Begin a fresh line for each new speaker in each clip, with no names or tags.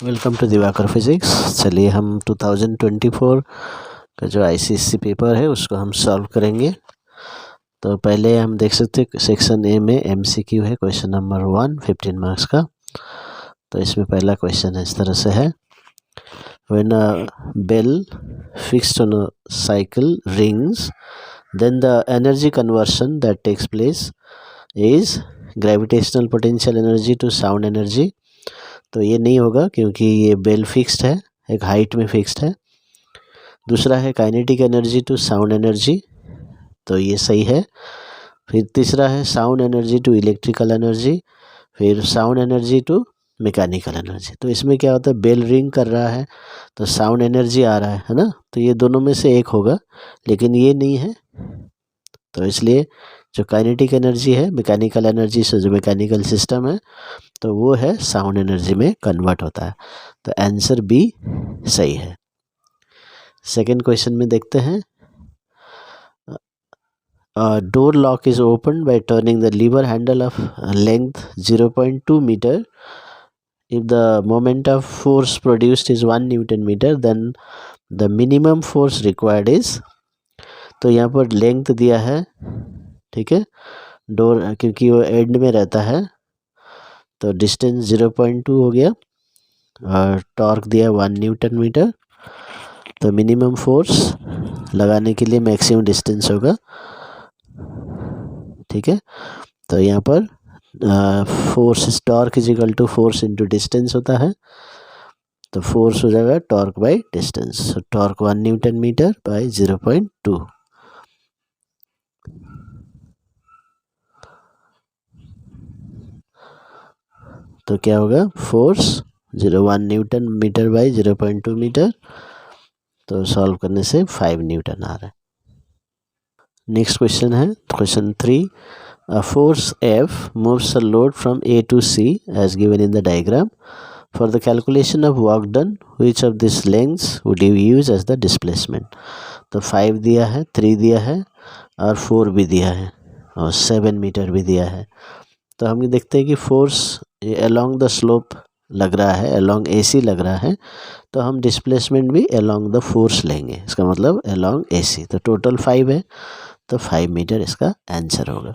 Welcome to Diwakar physics. चलिए हम 2024 का जो आईसीएससी पेपर है उसको हम सॉल्व करेंगे। तो पहले हम देख सकते हैं सेक्शन ए में एमसीक्यू है, क्वेश्चन नंबर 1 15 मार्क्स का। तो इसमें पहला क्वेश्चन इस तरह से है, when a bell fixed on a cycle rings then the energy conversion that takes place is gravitational potential energy to sound energy. तो ये नहीं होगा क्योंकि ये बेल फिक्स्ड है, एक हाइट में फिक्स्ड है। दूसरा है kinetic energy to sound energy, तो ये सही है। फिर तीसरा है sound energy to electrical energy, फिर sound energy to mechanical energy. तो इसमें क्या होता है, बेल रिंग कर रहा है तो साउंड एनर्जी आ रहा है ना, तो ये दोनों में से एक होगा, लेकिन ये नहीं है। तो इसलिए जो काइनेटिक एनर्जी है मैकेनिकल एनर्जी से, जो मैकेनिकल सिस्टम है, तो वो है साउंड एनर्जी में कन्वर्ट होता है। तो आंसर बी सही है। सेकेंड क्वेश्चन में देखते हैं, door lock is open by turning the lever handle of length 0.2 metre. If the moment of force produced is 1 newton metre then the minimum force required is. तो यहाँ पर length दिया है, ठीक है, डोर क्योंकि वो एंड में रहता है तो डिस्टेंस 0.2 हो गया और टॉर्क दिया 1 न्यूटन मीटर। तो मिनिमम फोर्स लगाने के लिए मैक्सिमम डिस्टेंस होगा, ठीक है। तो यहाँ पर force torque is equal to force into distance होता है, तो फोर्स हो जाएगा torque by distance. Torque 1 newton metre by 0.2। तो क्या होगा, force 1 newton metre by 0.2 metre. तो सॉल्व करने से 5 न्यूटन आ रहा है। नेक्स्ट क्वेश्चन है question 3, a force F moves a load from A to C as given in the diagram. For the calculation of work done, which of these lengths would you use as the displacement? तो 5 दिया है, 3 दिया है और 4 भी दिया है और 7 मीटर भी दिया है। तो हम देखते हैं कि फोर्स अलोंग द स्लोप लग रहा है, अलोंग AC लग रहा है, तो हम डिस्प्लेसमेंट भी अलोंग द फोर्स लेंगे, इसका मतलब अलोंग AC। तो टोटल 5 है, तो 5 मीटर इसका आंसर होगा।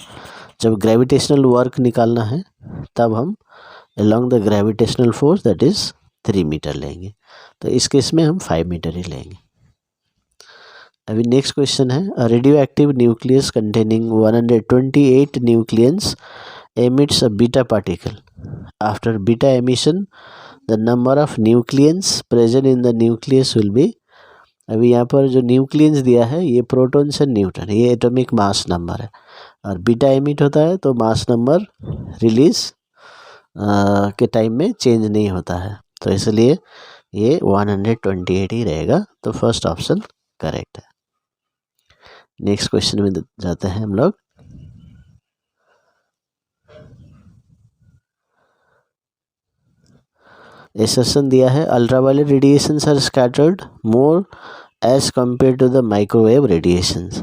जब ग्रेविटेशनल वर्क निकालना है तब हम along the gravitational force that is 3 metre लेंगे, तो इस केस में हम 5 मीटर ही लेंगे। अभी नेक्स्ट क्वेश्चन है, a radio active nucleus containing 128 nucleons emits a beta particle. After beta emission, the number of nucleons present in the nucleus will be। अभी यहाँ पर जो न्यूक्लियंस दिया है ये प्रोटॉन्स एंड न्यूट्रॉन, ये एटॉमिक मास नंबर है, और बीटा एमिट होता है तो मास नंबर रिलीज के टाइम में चेंज नहीं होता है, तो इसलिए ये 128 ही रहेगा। तो फर्स्ट ऑप्शन करेक्ट है। नेक्स्ट क्वेश्चन में जाते हैं हम लोग। एसर्शन दिया है, ultraviolet radiations are scattered more as compare to the microwave radiations.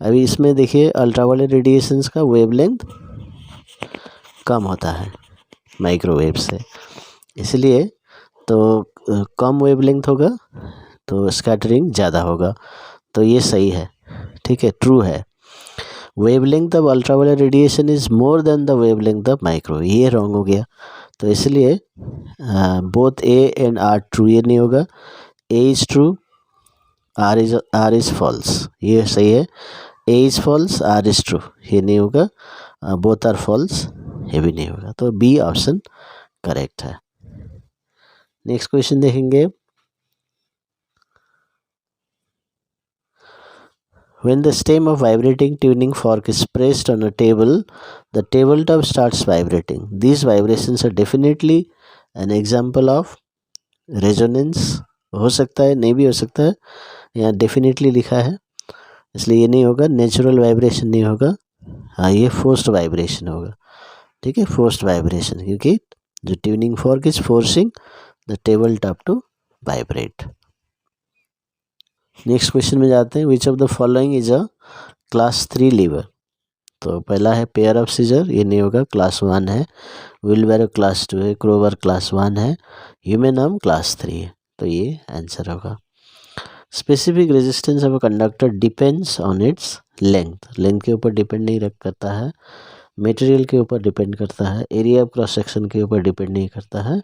अभी इसमें देखिए अल्ट्रावायलेट रेडिएशंस का वेवलेंथ कम होता है माइक्रोवेव से, इसलिए तो कम वेवलेंथ होगा तो स्कैटरिंग ज़्यादा होगा, तो ये सही है, ठीक है, ट्रू है। Wavelength of ultraviolet radiation is more than the wavelength of microwave, ये रॉन्ग हो गया, तो इसलिए both A and R true, ये नहीं होगा। A is true, R is false, ये सही है। A is false, R is true, ये नहीं होगा। बोथ आर फॉल्स, ये भी नहीं होगा, तो बी ऑप्शन करेक्ट है। नेक्स्ट क्वेश्चन देखेंगे, when the stem of vibrating tuning fork is pressed on a table, the tabletop starts vibrating. These vibrations are definitely an example of resonance। हो सकता है, नहीं भी हो सकता है, यहाँ डेफिनेटली लिखा है इसलिए ये नहीं होगा। नेचुरल वाइब्रेशन नहीं होगा, हाँ ये फोर्स्ड वाइब्रेशन होगा, ठीक है, फोर्स्ड वाइब्रेशन, क्योंकि जो tuning fork is forcing the table top to vibrate. Next question में जाते हैं, which of the following is a class 3 lever. तो पहला है पेयर ऑफ सीजर, ये नहीं होगा, क्लास 1 है। व्हीलबैरो क्लास 2 है। क्रोवर क्लास 1 है। ह्यूमन आर्म क्लास 3 है। तो ये आंसर होगा। Specific resistance of a conductor depends on its length. Length के ऊपर डिपेंड नहीं करता है, मटेरियल के ऊपर डिपेंड करता है, एरिया ऑफ क्रॉस सेक्शन के ऊपर डिपेंड नहीं करता है,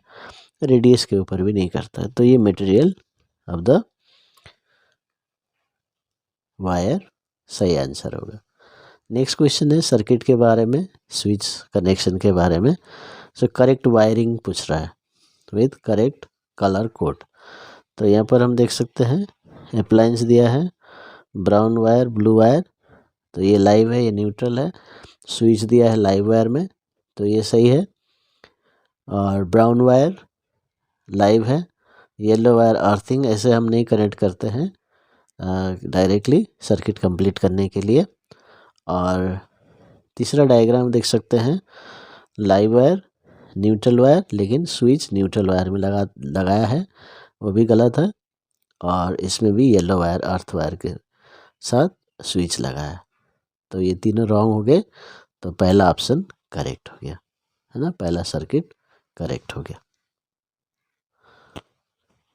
रेडियस के ऊपर भी नहीं करता है। तो ये मटेरियल ऑफ द वायर सही आंसर होगा। नेक्स्ट क्वेश्चन है सर्किट के बारे में, स्विच कनेक्शन के बारे में। सो करेक्ट वायरिंग पूछ रहा है विद करेक्ट कलर कोड। तो यहाँ पर हम देख सकते हैं अप्लायंस दिया है, ब्राउन वायर, ब्लू वायर, तो ये लाइव है, ये न्यूट्रल है। स्विच दिया है लाइव वायर में, तो ये सही है। और ब्राउन वायर लाइव है, येलो वायर अर्थिंग, ऐसे हम नहीं कनेक्ट करते हैं डायरेक्टली सर्किट कंप्लीट करने के लिए। और तीसरा डायग्राम देख सकते हैं, लाइव वायर, न्यूट्रल वायर, लेकिन स्विच न्यूट्रल वायर में लगाया है, वो भी गलत है। और इसमें भी येलो वायर अर्थ वायर के साथ स्विच लगाया, तो ये तीनों रॉन्ग हो गए। तो पहला ऑप्शन करेक्ट हो गया, है ना, पहला सर्किट करेक्ट हो गया।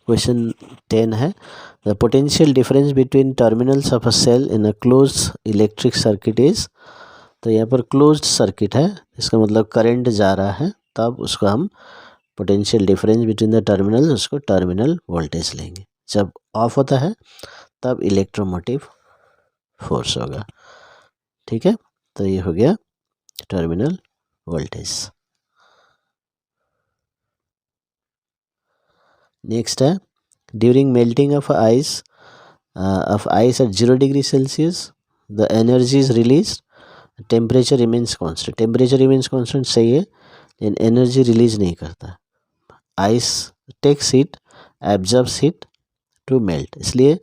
क्वेश्चन 10 है, the potential difference between terminals of a cell in a closed electric circuit is. तो यहाँ पर क्लोज्ड सर्किट है, इसका मतलब करंट जा रहा है, तब उसको हम potential difference between the terminal, उसको टर्मिनल वोल्टेज लेंगे। जब ऑफ होता है तब इलेक्ट्रोमोटिव फोर्स होगा। ठीक है, तो ये हो गया टर्मिनल वोल्टेज। नेक्स्ट है, during melting of ice at 0 degree Celsius the energy is release, temperature remains constant. Temperature remains constant सही है, लेकिन एनर्जी रिलीज नहीं करता। Ice takes heat, absorbs heat to melt, इसलिए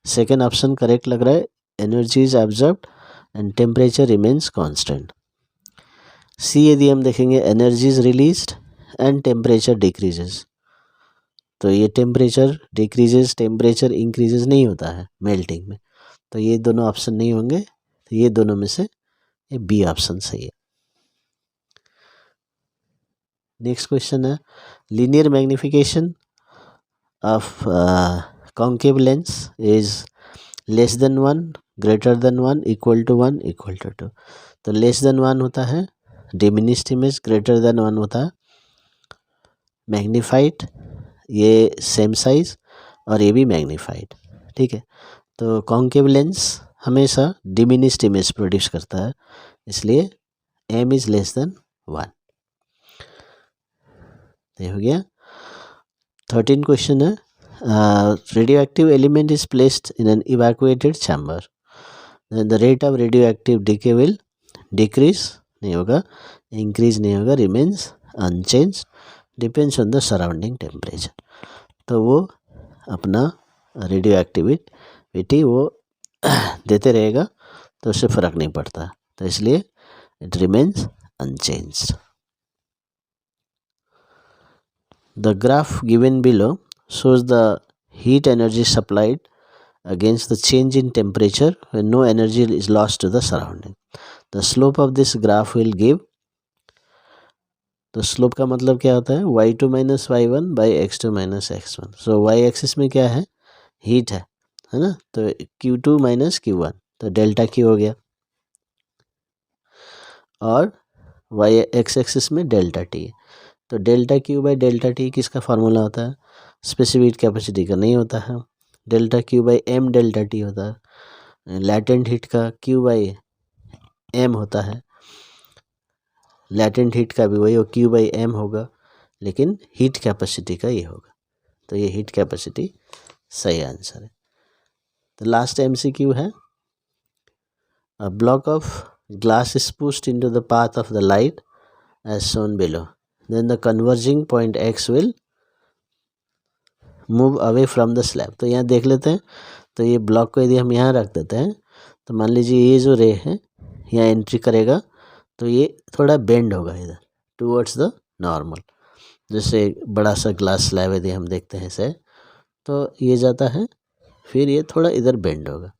सेकेंड ऑप्शन करेक्ट लग रहा है, energy is absorbed and temperature remains constant. C यदि हम देखेंगे, energy is released and temperature decreases, तो ये टेम्परेचर डिक्रीजेस टेम्परेचर इंक्रीजेस नहीं होता है मेल्टिंग में, तो ये दोनों ऑप्शन नहीं होंगे। तो ये दोनों में से ये बी ऑप्शन सही है। नेक्स्ट क्वेश्चन है, linear magnification of concave lens is less than 1, greater than 1, equal to 1, equal to 2। तो लेस देन 1 होता है डिमिनिश्ड इमेज, ग्रेटर देन 1 होता है मैग्नीफाइड, ये सेम साइज, और ये भी मैग्नीफाइड। ठीक है, तो कॉन्केव लेंस हमेशा डिमिनिश्ड इमेज प्रोड्यूस करता है, इसलिए m इज लेस देन 1। ये हो गया। 13 क्वेश्चन है, radio active element is placed in an evacuated chamber, the rate of radio active decay will decrease, नहीं होगा, इंक्रीज नहीं होगा, remains unchange, depends on the surrounding temperature. तो वो अपना रेडियो एक्टिविटी वो देते रहेगा, तो उससे फ़र्क नहीं पड़ता, तो इसलिए it remains unchanged. The graph given below shows the heat energy supplied against the change in temperature when no energy is lost to the surrounding. The slope of this graph will give, तो slope का मतलब क्या होता है, y2 minus y1 by x2 minus x1। So y axis में क्या है, heat है ना, तो q2 माइनस q1, तो डेल्टा q हो गया, और y एक्स एक्सिस में डेल्टा t है, तो delta Q by delta T किसका फार्मूला होता है, स्पेसिफिक कैपेसिटी का नहीं होता है, delta Q by M delta T होता है। लैटेंट हीट का क्यू बाई एम होता है, लैटेंट हीट का भी वही क्यू बाई एम होगा, लेकिन हीट कैपेसिटी का ये होगा, तो ये हीट कैपेसिटी सही आंसर है। तो लास्ट MCQ है, a block of glass is pushed into the path of the light as shown below, then the converging point x will move away from the slab। तो यहाँ देख लेते हैं, तो ये ब्लॉक को यदि हम यहाँ रख देते हैं, तो मान लीजिए ये जो रे है यहाँ एंट्री करेगा, तो ये थोड़ा बेंड होगा इधर टूवर्ड्स द नॉर्मल, जैसे बड़ा सा ग्लास स्लैब यदि हम देखते हैं इसे, तो ये जाता है, फिर ये थोड़ा इधर बेंड होगा,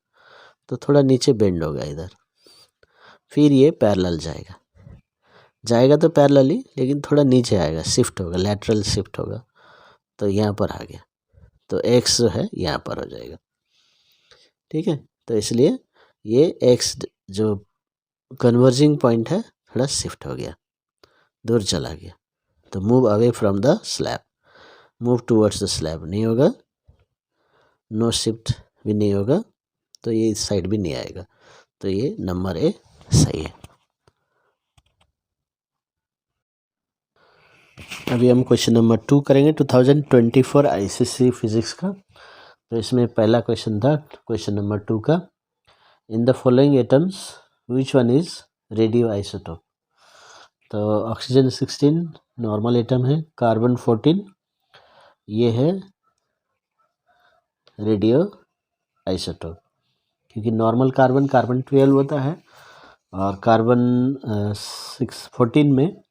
तो थोड़ा नीचे बेंड होगा इधर, फिर ये पैरेलल जाएगा तो पैरेलली, लेकिन थोड़ा नीचे आएगा, शिफ्ट होगा, लैटरल शिफ्ट होगा, तो यहाँ पर आ गया, तो x जो है यहाँ पर हो जाएगा। ठीक है, तो इसलिए ये x जो कन्वर्जिंग पॉइंट है थोड़ा शिफ्ट हो गया, दूर चला गया, तो move away from the slab, move towards the slab नहीं होगा, नो शिफ्ट भी नहीं होगा, तो ये इस साइड भी नहीं आएगा, तो ये नंबर ए सही है। अभी हम क्वेश्चन नंबर 2 करेंगे 2024 आईसीएसई फिजिक्स का। तो इसमें पहला क्वेश्चन था क्वेश्चन नंबर 2 का, in the following atoms which one is radio isotope. तो ऑक्सीजन 16 नॉर्मल एटम है, कार्बन 14 ये है रेडियो आइसोटोप, क्योंकि नॉर्मल कार्बन 12 होता है और कार्बन 14 में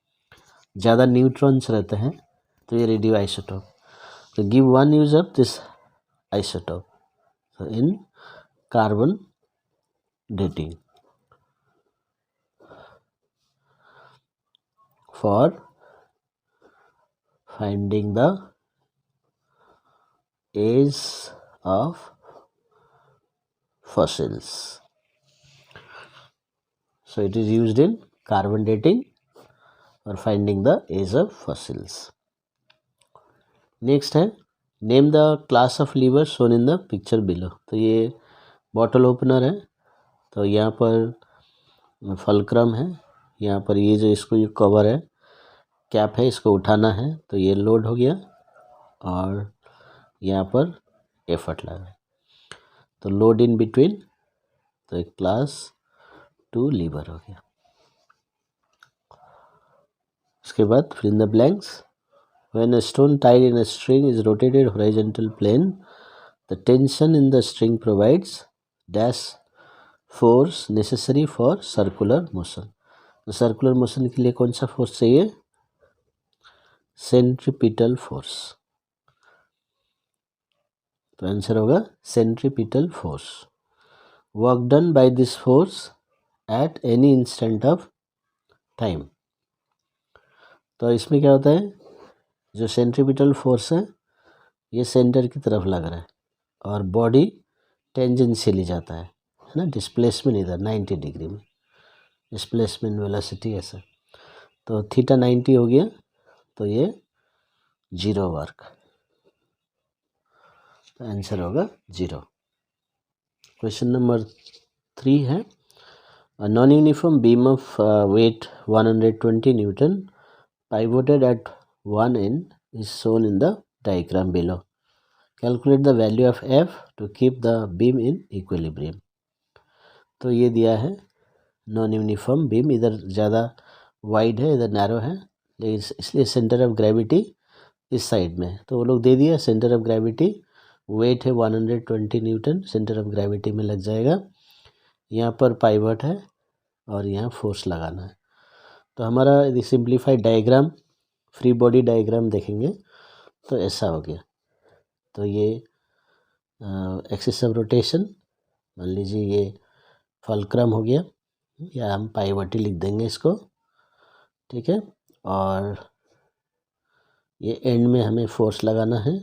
ज़्यादा न्यूट्रॉन्स रहते हैं, तो ये रेडियो आइसोटोप। तो give one use of this isotope in carbon dating for finding the age of fossils. So it is used in carbon dating for finding the age of fossils. Next है name the class of lever shown in the picture below. तो ये bottle opener है, तो यहाँ पर fulcrum है, यहाँ पर ये जो इसको ये कवर है, कैप है, इसको उठाना है, तो ये लोड हो गया और यहाँ पर एफर्ट लगा, तो लोड इन बिटवीन, तो एक क्लास 2 लीवर हो गया। उसके बाद fill in the blanks, when a stone tied in a string is rotated horizontal plane, the tension in the string provides dash force necessary for circular motion. तो circular motion के लिए कौन सा force चाहिए? Centripetal force. तो answer होगा centripetal force. Work done by this force at any instant of time. तो इसमें क्या होता है, जो सेंट्रीपिटल फोर्स है ये सेंटर की तरफ लग रहा है और बॉडी टेंजेंशियली जाता है ना, डिस्प्लेसमेंट इधर 90 डिग्री में, डिस्प्लेसमेंट वेलोसिटी ऐसा, तो थीटा 90 हो गया, तो ये 0 वर्क, तो आंसर होगा 0। क्वेश्चन नंबर 3 है, a non-uniform beam of weight 120 Newton pivoted at one end is shown in the diagram below. Calculate the value of F to keep the beam in equilibrium. तो ये दिया है non uniform beam, इधर ज़्यादा wide है, इधर narrow है, लेकिन इसलिए सेंटर ऑफ ग्रेविटी इस साइड में है, तो वो लोग दे दिया सेंटर ऑफ ग्रेविटी, वेट है 120 न्यूटन, सेंटर ऑफ ग्रेविटी में लग जाएगा, यहाँ पर पाइवट है और यहाँ फोर्स लगाना है। तो हमारा यदि simplified diagram, free body diagram देखेंगे तो ऐसा हो गया। तो ये एक्सिस ऑफ रोटेशन, मान लीजिए ये फलक्रम हो गया, या हम पाइवटी लिख देंगे इसको, ठीक है, और ये एंड में हमें फोर्स लगाना है,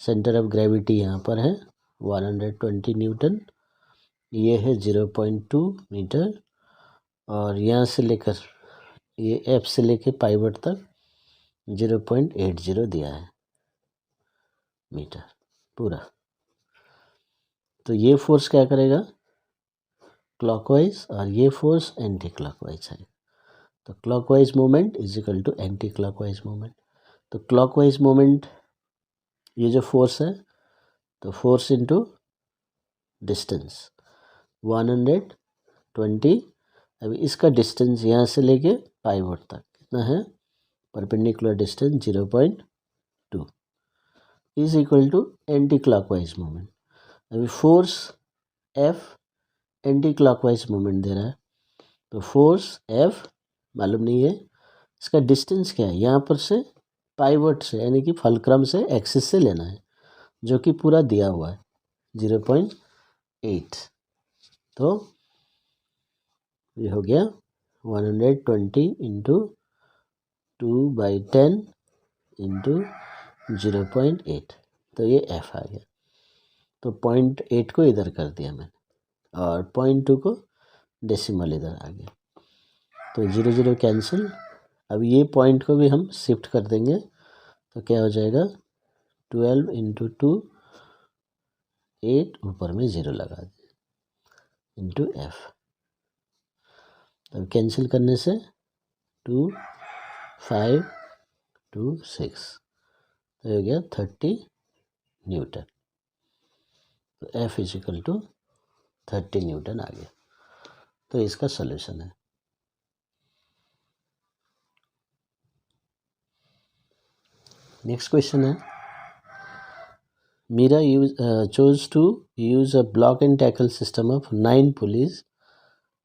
सेंटर ऑफ ग्रेविटी यहाँ पर है 120 न्यूटन, ये है 0.2 मीटर, और यहाँ से लेकर ये एफ से लेकर पाइवट तक 0.80 दिया है मीटर पूरा। तो ये फोर्स क्या करेगा, क्लॉकवाइज, और ये फोर्स एंटी क्लॉकवाइज है, तो clockwise moment is equal to anti clockwise moment. तो क्लॉकवाइज मोमेंट ये जो फोर्स है, तो फोर्स इनटू डिस्टेंस 120, अभी इसका डिस्टेंस यहाँ से लेके पाइवट तक कितना है, perpendicular distance 0.2 is equal to anti clockwise moment. अभी force F anti clockwise moment दे रहा है, तो फोर्स F मालूम नहीं है, इसका डिस्टेंस क्या है, यहाँ पर से पाइवट से यानी कि फलक्रम से एक्सिस से लेना है, जो कि पूरा दिया हुआ है 0.8। तो ये हो गया 120 इंटू 2/10 इंटू 0.8, तो ये F आ गया। तो 0.8 को इधर कर दिया मैंने और 0.2 को डेसिमल इधर आ गया, तो 0 0 कैंसिल। अब ये पॉइंट को भी हम शिफ्ट कर देंगे, तो क्या हो जाएगा 12 इंटू 2 8, ऊपर में 0 लगा दिया इंटू F। अब कैंसिल करने से 2 5 2 6, तो हो गया 30 न्यूटन। तो F is equal to 30 newton आ गया। तो इसका सॉल्यूशन है। नेक्स्ट क्वेश्चन है, Meera chose to use a block and tackle system of 9 pulleys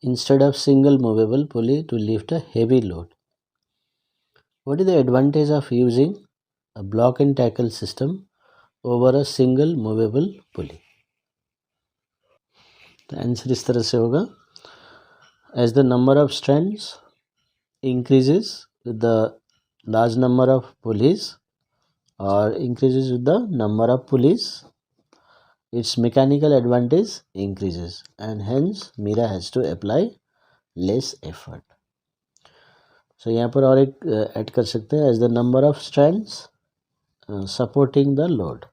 instead of single movable pulley to lift a heavy load. What is the advantage of using a block and tackle system over a single movable pulley? तो answer इस तरह से होगा, as the number of strands increases with the large number of pulleys or increases with the number of pulleys, its mechanical advantage increases and hence Mira has to apply less effort. So यहाँ पर और एक add कर सकते हैं, as the number of strands supporting the load.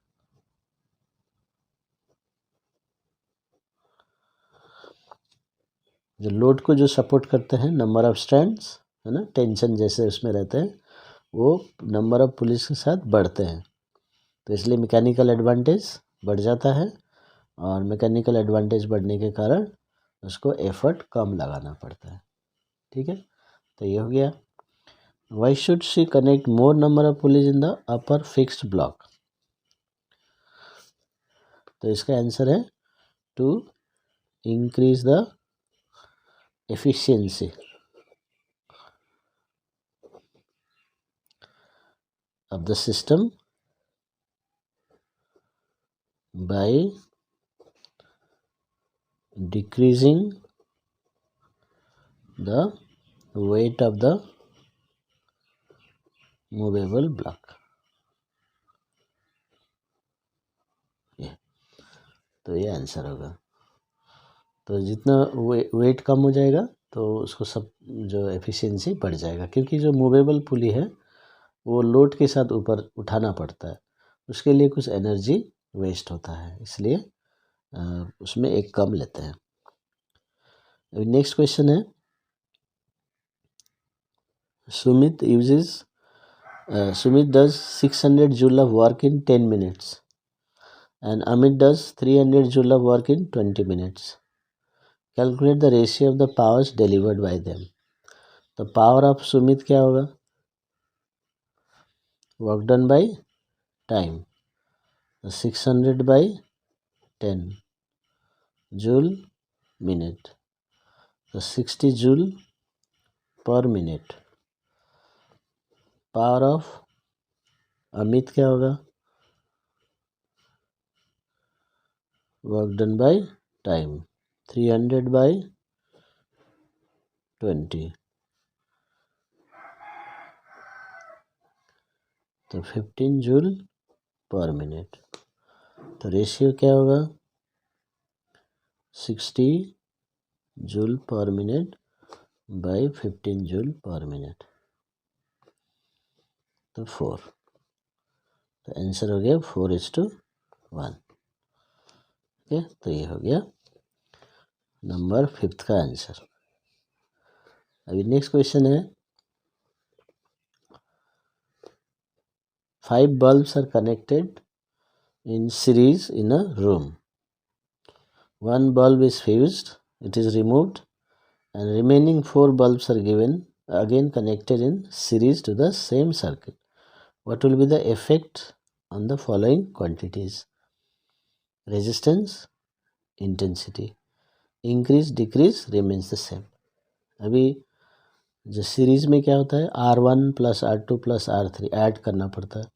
जो load को जो सपोर्ट करते हैं, नंबर ऑफ स्ट्रैंड्स है ना, टेंशन जैसे उसमें रहते हैं, वो नंबर ऑफ पुलिस के साथ बढ़ते हैं, तो इसलिए मैकेनिकल एडवांटेज बढ़ जाता है और मैकेनिकल एडवांटेज बढ़ने के कारण उसको एफर्ट कम लगाना पड़ता है। ठीक है, तो ये हो गया। Why should she connect more number of pulleys in the upper fixed block? तो इसका आंसर है to increase the efficiency of the system by decreasing the weight of the movable block. तो ये आंसर होगा। तो जितना वेट कम हो जाएगा तो उसको सब जो एफिशिएंसी बढ़ जाएगा, क्योंकि जो मूवेबल पुली है वो लोड के साथ ऊपर उठाना पड़ता है, उसके लिए कुछ एनर्जी वेस्ट होता है, इसलिए उसमें एक कम लेते हैं। नेक्स्ट क्वेश्चन है, Sumit does 600 joule of work in 10 minutes and Amit does 300 joule of work in 20 minutes. Calculate the ratio of the powers delivered by them. तो पावर ऑफ सुमित क्या होगा? Work done by time, 600 by 10 joule minute, तो 60 joule पर minute. Power of Amit क्या होगा? Work done by time, 300 by 20, तो 15 joule पर minute. तो रेशियो क्या होगा? 60 जूल पर मिनट बाई 15 जूल पर मिनट, तो 4। तो आंसर हो गया 4:1। ओके, तो ये हो गया नंबर 5 का आंसर। अभी नेक्स्ट क्वेश्चन है, 5 bulbs are connected in series in a room. One bulb is fused, it is removed, and remaining 4 bulbs are given again connected in series to the same circuit. What will be the effect on the following quantities? Resistance, intensity. Increase, decrease, remains the same. अभी जो series में क्या होता है, R1 plus R2 plus R3 add करना पड़ता है,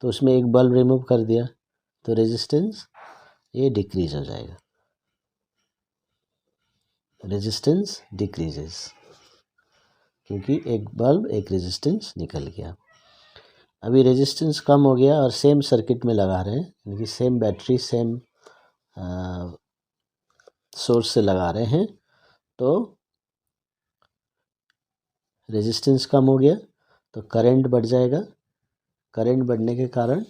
तो उसमें एक बल्ब रिमूव कर दिया तो रेजिस्टेंस ये डिक्रीज हो जाएगा। रेजिस्टेंस डिक्रीजेस, क्योंकि एक बल्ब एक रेजिस्टेंस निकल गया। अभी रेजिस्टेंस कम हो गया और सेम सर्किट में लगा रहे हैं, यानी कि सेम बैटरी सेम सोर्स से लगा रहे हैं, तो रेजिस्टेंस कम हो गया तो करंट बढ़ जाएगा। करंट बढ़ने के कारण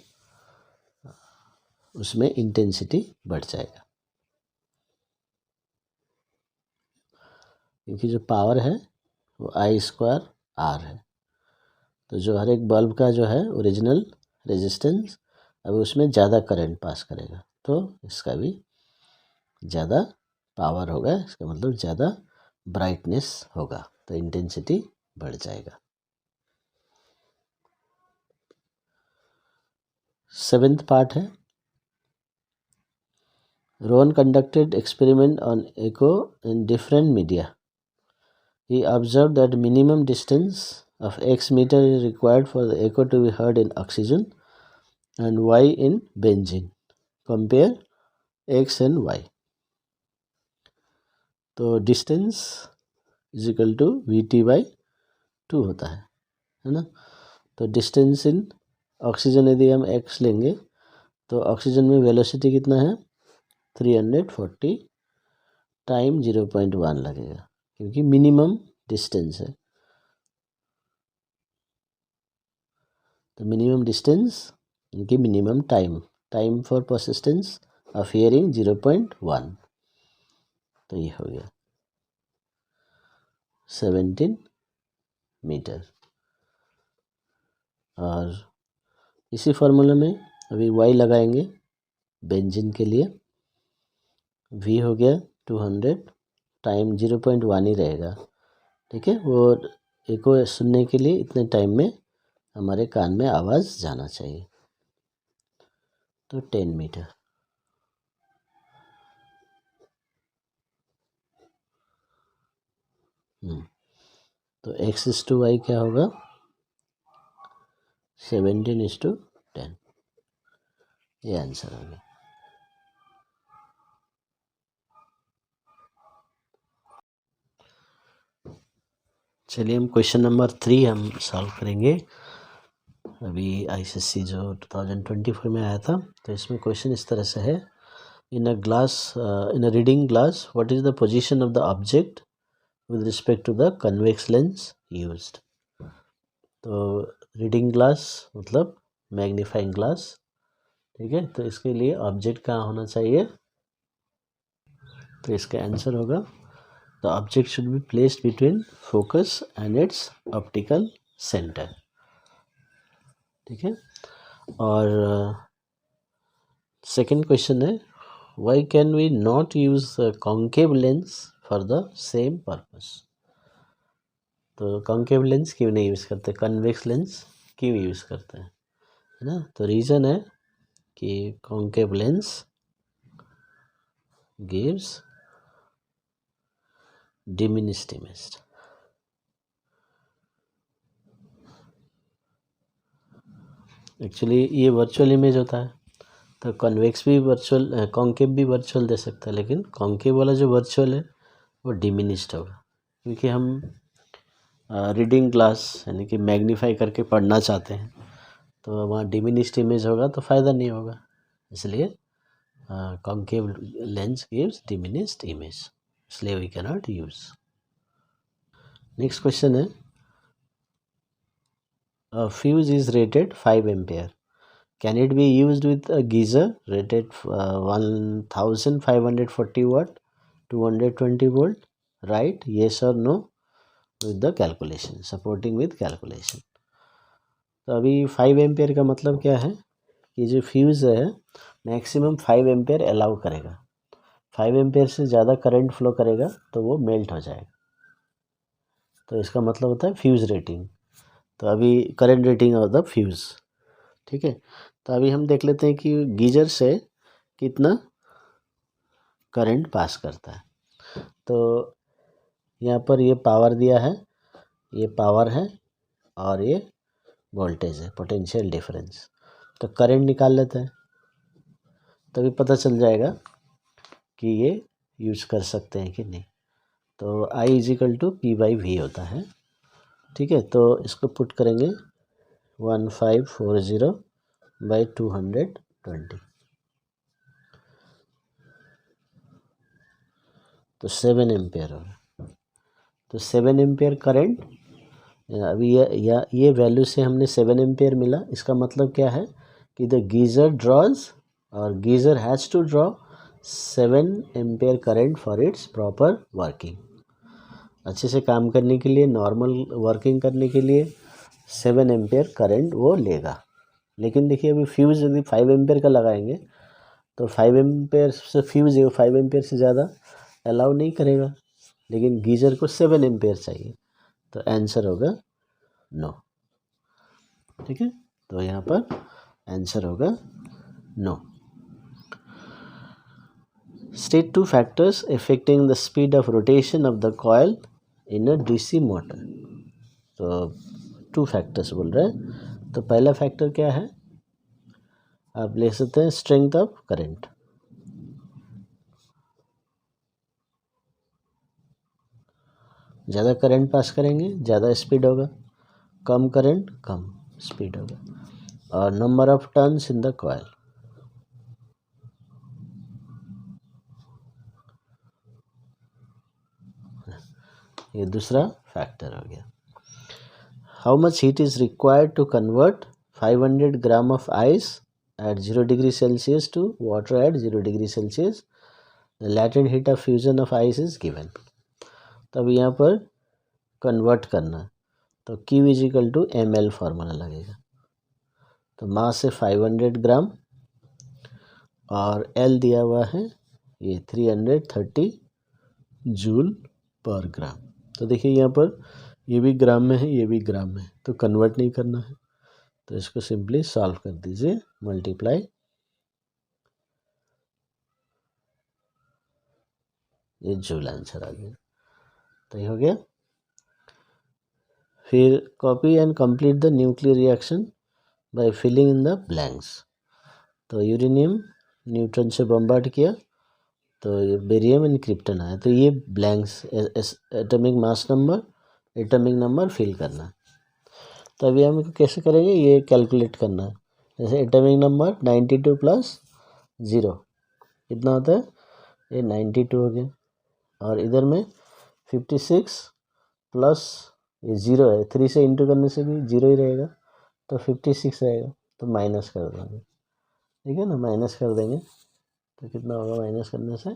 उसमें इंटेंसिटी बढ़ जाएगा, क्योंकि जो पावर है वो I² R है। तो जो हर एक बल्ब का जो है ओरिजिनल रेजिस्टेंस, अब उसमें ज़्यादा करंट पास करेगा तो इसका भी ज़्यादा पावर होगा, इसका मतलब ज़्यादा ब्राइटनेस होगा, तो इंटेंसिटी बढ़ जाएगा। 7th पार्ट है, Rohan conducted experiment on echo in different media. He observed that minimum distance of X meter is required for the echo to be heard in oxygen and Y in benzene. Compare X and Y. तो distance is equal to VT/2 होता है ना। तो distance in oxygen यदि हम X लेंगे तो oxygen में वेलोसिटी कितना है 340 टाइम 0.1 लगेगा, क्योंकि मिनिमम डिस्टेंस है। तो मिनिमम डिस्टेंस यानी minimum time for persistence of hearing 0.1, तो ये हो गया 17 मीटर। और इसी फॉर्मूले में अभी Y लगाएंगे बेंजीन के लिए, V हो गया 200 टाइम 0.1 ही रहेगा, ठीक है। वो एको सुनने के लिए इतने टाइम में हमारे कान में आवाज़ जाना चाहिए, तो 10 मीटर। तो X/Y क्या होगा 17:10, ये आंसर होगा। चलिए हम क्वेश्चन नंबर 3 हम सॉल्व करेंगे। अभी ICSE जो 2024 में आया था, तो इसमें क्वेश्चन इस तरह से है, in a reading glass what is the position of the object with respect to the convex lens used. तो रीडिंग ग्लास मतलब मैग्नीफाइंग ग्लास, ठीक है। तो इसके लिए ऑब्जेक्ट कहाँ होना चाहिए, तो इसका आंसर होगा the object should be placed between focus and its optical centre, ठीक है। और सेकंड क्वेश्चन है, why can we not use concave lens for the same purpose. तो कॉन्केव लेंस क्यों नहीं यूज़ करते, कन्वेक्स लेंस क्यों यूज़ करते हैं, है ना। तो रीज़न है कि concave lens gives diminished image. Actually ये वर्चुअल इमेज होता है, तो कन्वेक्स भी वर्चुअल, कॉन्केव भी वर्चुअल दे सकता है, लेकिन कॉन्केव वाला जो वर्चुअल है वो डिमिनिश्ड होगा, क्योंकि हम रीडिंग ग्लास यानी कि मैग्नीफाई करके पढ़ना चाहते हैं, तो वहाँ डिमिनिश्ड इमेज होगा तो फ़ायदा नहीं होगा, इसलिए concave lens gives diminished image, इसलिए we can not use. Next question है, fuse is rated 5 ampere, can it be used with a geyser rated 1540 watt 220 volt, right, yes or no with the calculation, supporting with calculation। तो अभी 5 ampere का मतलब क्या है कि जो fuse है मैक्सिमम 5 एम्पेयर अलाउ करेगा, 5 एम्पेयर से ज़्यादा करंट फ्लो करेगा तो वो मेल्ट हो जाएगा, तो इसका मतलब होता है फ्यूज़ रेटिंग। तो अभी current rating of the fuse, ठीक है। तो अभी हम देख लेते हैं कि गीजर से कितना करंट पास करता है। तो यहाँ पर ये पावर दिया है, ये पावर है और ये वोल्टेज है, पोटेंशियल डिफरेंस। तो करंट निकाल लेते हैं, तभी पता चल जाएगा कि ये यूज़ कर सकते हैं कि नहीं। तो I इजिकल टू P/V होता है, ठीक है। तो इसको पुट करेंगे 1540/220, तो 7 एम्पेयर होगा। तो 7 एम्पेयर करंट, अभी ये वैल्यू से हमने 7 एम्पेयर मिला। इसका मतलब क्या है कि द गीज़र ड्रॉज और geyser has to draw 7 ampere current for its proper working. अच्छे से काम करने के लिए, नॉर्मल वर्किंग करने के लिए 7 एम्पेयर करंट वो लेगा। लेकिन देखिए अभी फ्यूज़ यदि 5 एम्पेयर का लगाएंगे तो 5 एम्पेयर से फ्यूज़ है, 5 एम्पेयर से ज़्यादा अलाउ नहीं करेगा, लेकिन गीज़र को 7 एम्पेयर चाहिए। तो आंसर होगा नो, ठीक है। तो यहाँ पर आंसर होगा no. State 2 factors affecting the speed of rotation of the coil in a DC motor. तो 2 फैक्टर्स बोल रहे हैं। तो पहला फैक्टर क्या है, आप ले सकते हैं स्ट्रेंथ ऑफ करंट। ज़्यादा करंट पास करेंगे ज़्यादा स्पीड होगा, कम करंट कम स्पीड होगा। और number of turns in the coil, ये दूसरा फैक्टर हो गया। How much heat is required to convert 500 gram of ice at 0 degree Celsius to water at 0 degree Celsius? The latent heat of fusion of ice is given. तब यहाँ पर convert करना, तो Q is equal to ml formula लगेगा। तो मास है 500 ग्राम और L दिया हुआ है ये 330 जूल पर ग्राम। तो देखिए यहाँ पर ये भी ग्राम में है, ये भी ग्राम में है, तो कन्वर्ट नहीं करना है। तो इसको सिंपली सॉल्व कर दीजिए, मल्टीप्लाई, ये जूल आंसर आ गया। तो ये हो गया। फिर copy and complete the nuclear reaction by filling in the blanks. तो यूरेनियम न्यूट्रॉन से बम्बार्ड किया, तो ये बेरियम एंड क्रिप्टन आया। तो ये blanks atomic mass number, atomic number fill करना। तो अभी हम कैसे करेंगे, ये कैलकुलेट करना है। जैसे एटॉमिक नंबर 92 प्लस 0 कितना होता है, ये 92 हो गया। और इधर में 56 प्लस ये 0 है, 3 से इंटू करने से भी 0 ही रहेगा, तो 56 रहेगा। तो माइनस कर देंगे, ठीक है ना, माइनस कर देंगे। तो कितना होगा माइनस करने से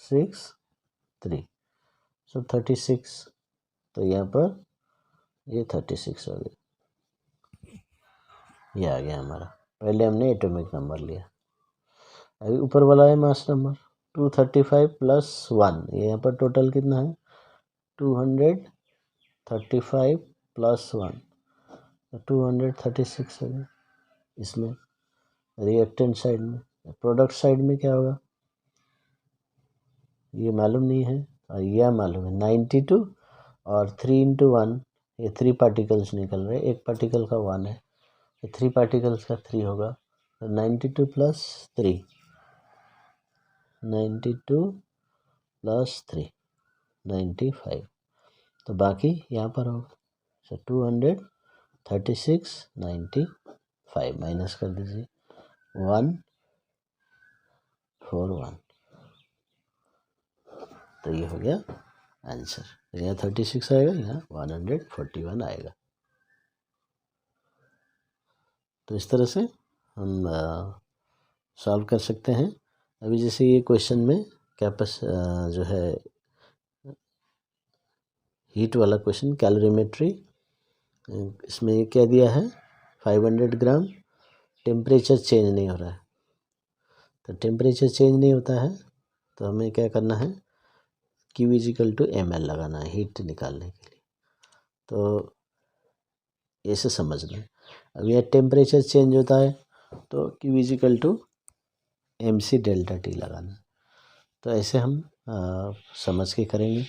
6 3, सो 36। तो यहाँ पर ये 36 हो गया, ये आ गया हमारा। पहले हमने एटॉमिक नंबर लिया, अभी ऊपर वाला है मास नंबर 235 प्लस 1, ये यहाँ पर टोटल कितना है 235 प्लस 1, तो 236 हो गया। इसमें रिएक्टेंट साइड में, प्रोडक्ट साइड में क्या होगा ये मालूम नहीं है, और यह मालूम है 92 और 3 इंटू 1, ये 3 पार्टिकल्स निकल रहे, एक पार्टिकल का 1 है, ये 3 पार्टिकल्स का 3 होगा। तो 92 प्लस 3, 92 प्लस 3 95, तो बाकी यहाँ पर होगा। सो 236 95 माइनस कर दीजिए 141, तो ये हो गया आंसर। यहाँ 36 आएगा, यहाँ 141 आएगा। तो इस तरह से हम सॉल्व कर सकते हैं। अभी जैसे ये क्वेश्चन में जो है हीट वाला क्वेश्चन, कैलोरीमेट्री, इसमें क्या दिया है 500 ग्राम, टेम्परेचर चेंज नहीं हो रहा है। तो टेम्परेचर चेंज नहीं होता है तो हमें क्या करना है, Q इजिकल टू ml लगाना है हीट निकालने के लिए। तो ऐसे समझना है। अब यह टेम्परेचर चेंज होता है तो Q is equal to MC delta T लगाना। तो ऐसे हम समझ के करेंगे।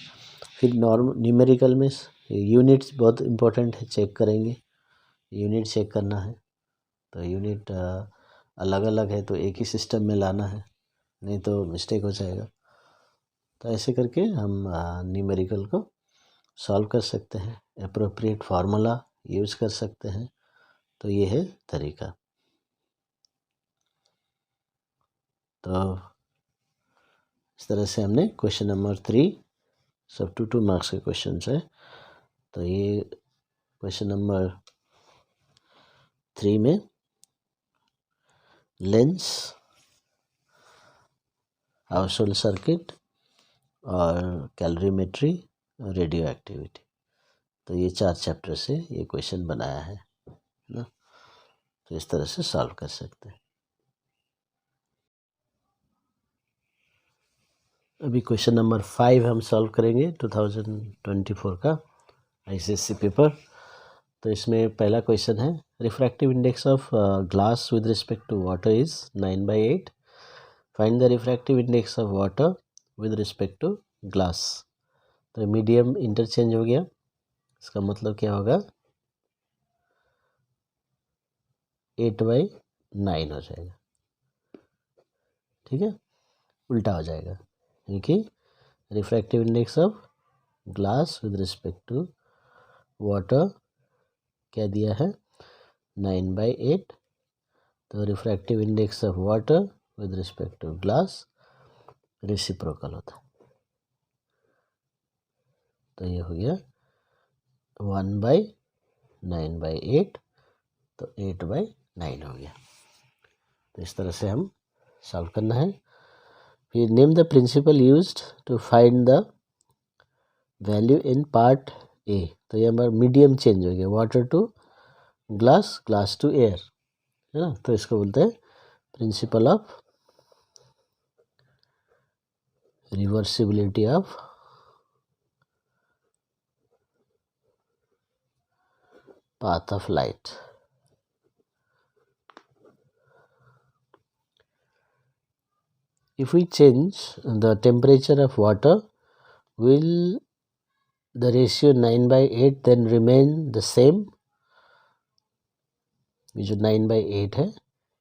फिर न्यूमेरिकल में यूनिट्स बहुत इम्पोर्टेंट है, चेक करेंगे, यूनिट चेक करना है। तो यूनिट अलग अलग है तो एक ही सिस्टम में लाना है, नहीं तो मिस्टेक हो जाएगा। तो ऐसे करके हम न्यूमेरिकल को सॉल्व कर सकते हैं, एप्रोप्रिएट फार्मूला यूज कर सकते हैं। तो ये है तरीका। तो इस तरह से हमने क्वेश्चन नंबर 3, सब 2 मार्क्स के क्वेश्चन है। तो ये क्वेश्चन नंबर 3 में लेंस, हाउसहोल्ड सर्किट और कैलोरीमेट्री, रेडियो एक्टिविटी, तो ये 4 चैप्टर से ये क्वेश्चन बनाया है ना। तो इस तरह से सॉल्व कर सकते हैं। अभी क्वेश्चन नंबर 5 हम सॉल्व करेंगे 2024 का ICSE पेपर। तो इसमें पहला क्वेश्चन है, refractive index of glass with respect to water is 9/8, find the refractive index of water with respect to glass. तो मीडियम इंटरचेंज हो गया, इसका मतलब क्या होगा, 8/9 हो जाएगा। ठीक है, उल्टा हो जाएगा, क्योंकि refractive index of glass with respect to water क्या दिया है, 9/8। तो refractive index of water with respect to glass reciprocal होता है। तो ये हो गया 1/9/8, तो 8/9 हो गया। तो इस तरह से हम सॉल्व करना है। फिर name the principle used to find the value in part A. तो ये हमारा मीडियम चेंज हो गया, water to glass, glass to air, है ना। तो इसको बोलते हैं principle of reversibility of path of light. If we change the temperature of water, will the ratio 9/8 then remain the same? ये जो 9/8 है,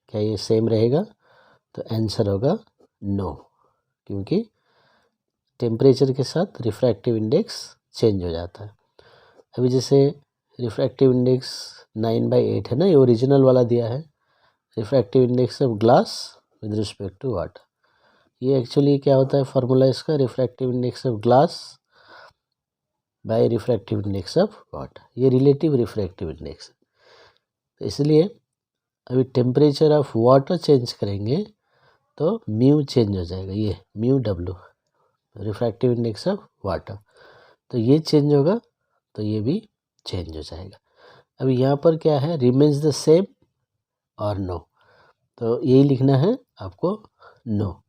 क्या ये सेम रहेगा? तो आंसर होगा नो, क्योंकि टेम्परेचर के साथ रिफ्रैक्टिव इंडेक्स चेंज हो जाता है। अभी जैसे रिफ्रैक्टिव इंडेक्स 9/8 है ना, ये ओरिजिनल वाला दिया है, refractive index of glass with respect to water. ये एक्चुअली क्या होता है फार्मूला इसका, refractive index of glass by refractive index of water. ये रिलेटिव रिफ्रैक्टिव इंडेक्स है। तो इसलिए अभी टेम्परेचर ऑफ वाटर चेंज करेंगे तो म्यू चेंज हो जाएगा, ये mu W, refractive index of water. तो ये चेंज होगा, तो ये भी चेंज हो जाएगा। अभी यहाँ पर क्या है, रिमेन्स द सेम और नो, तो यही लिखना है आपको नो।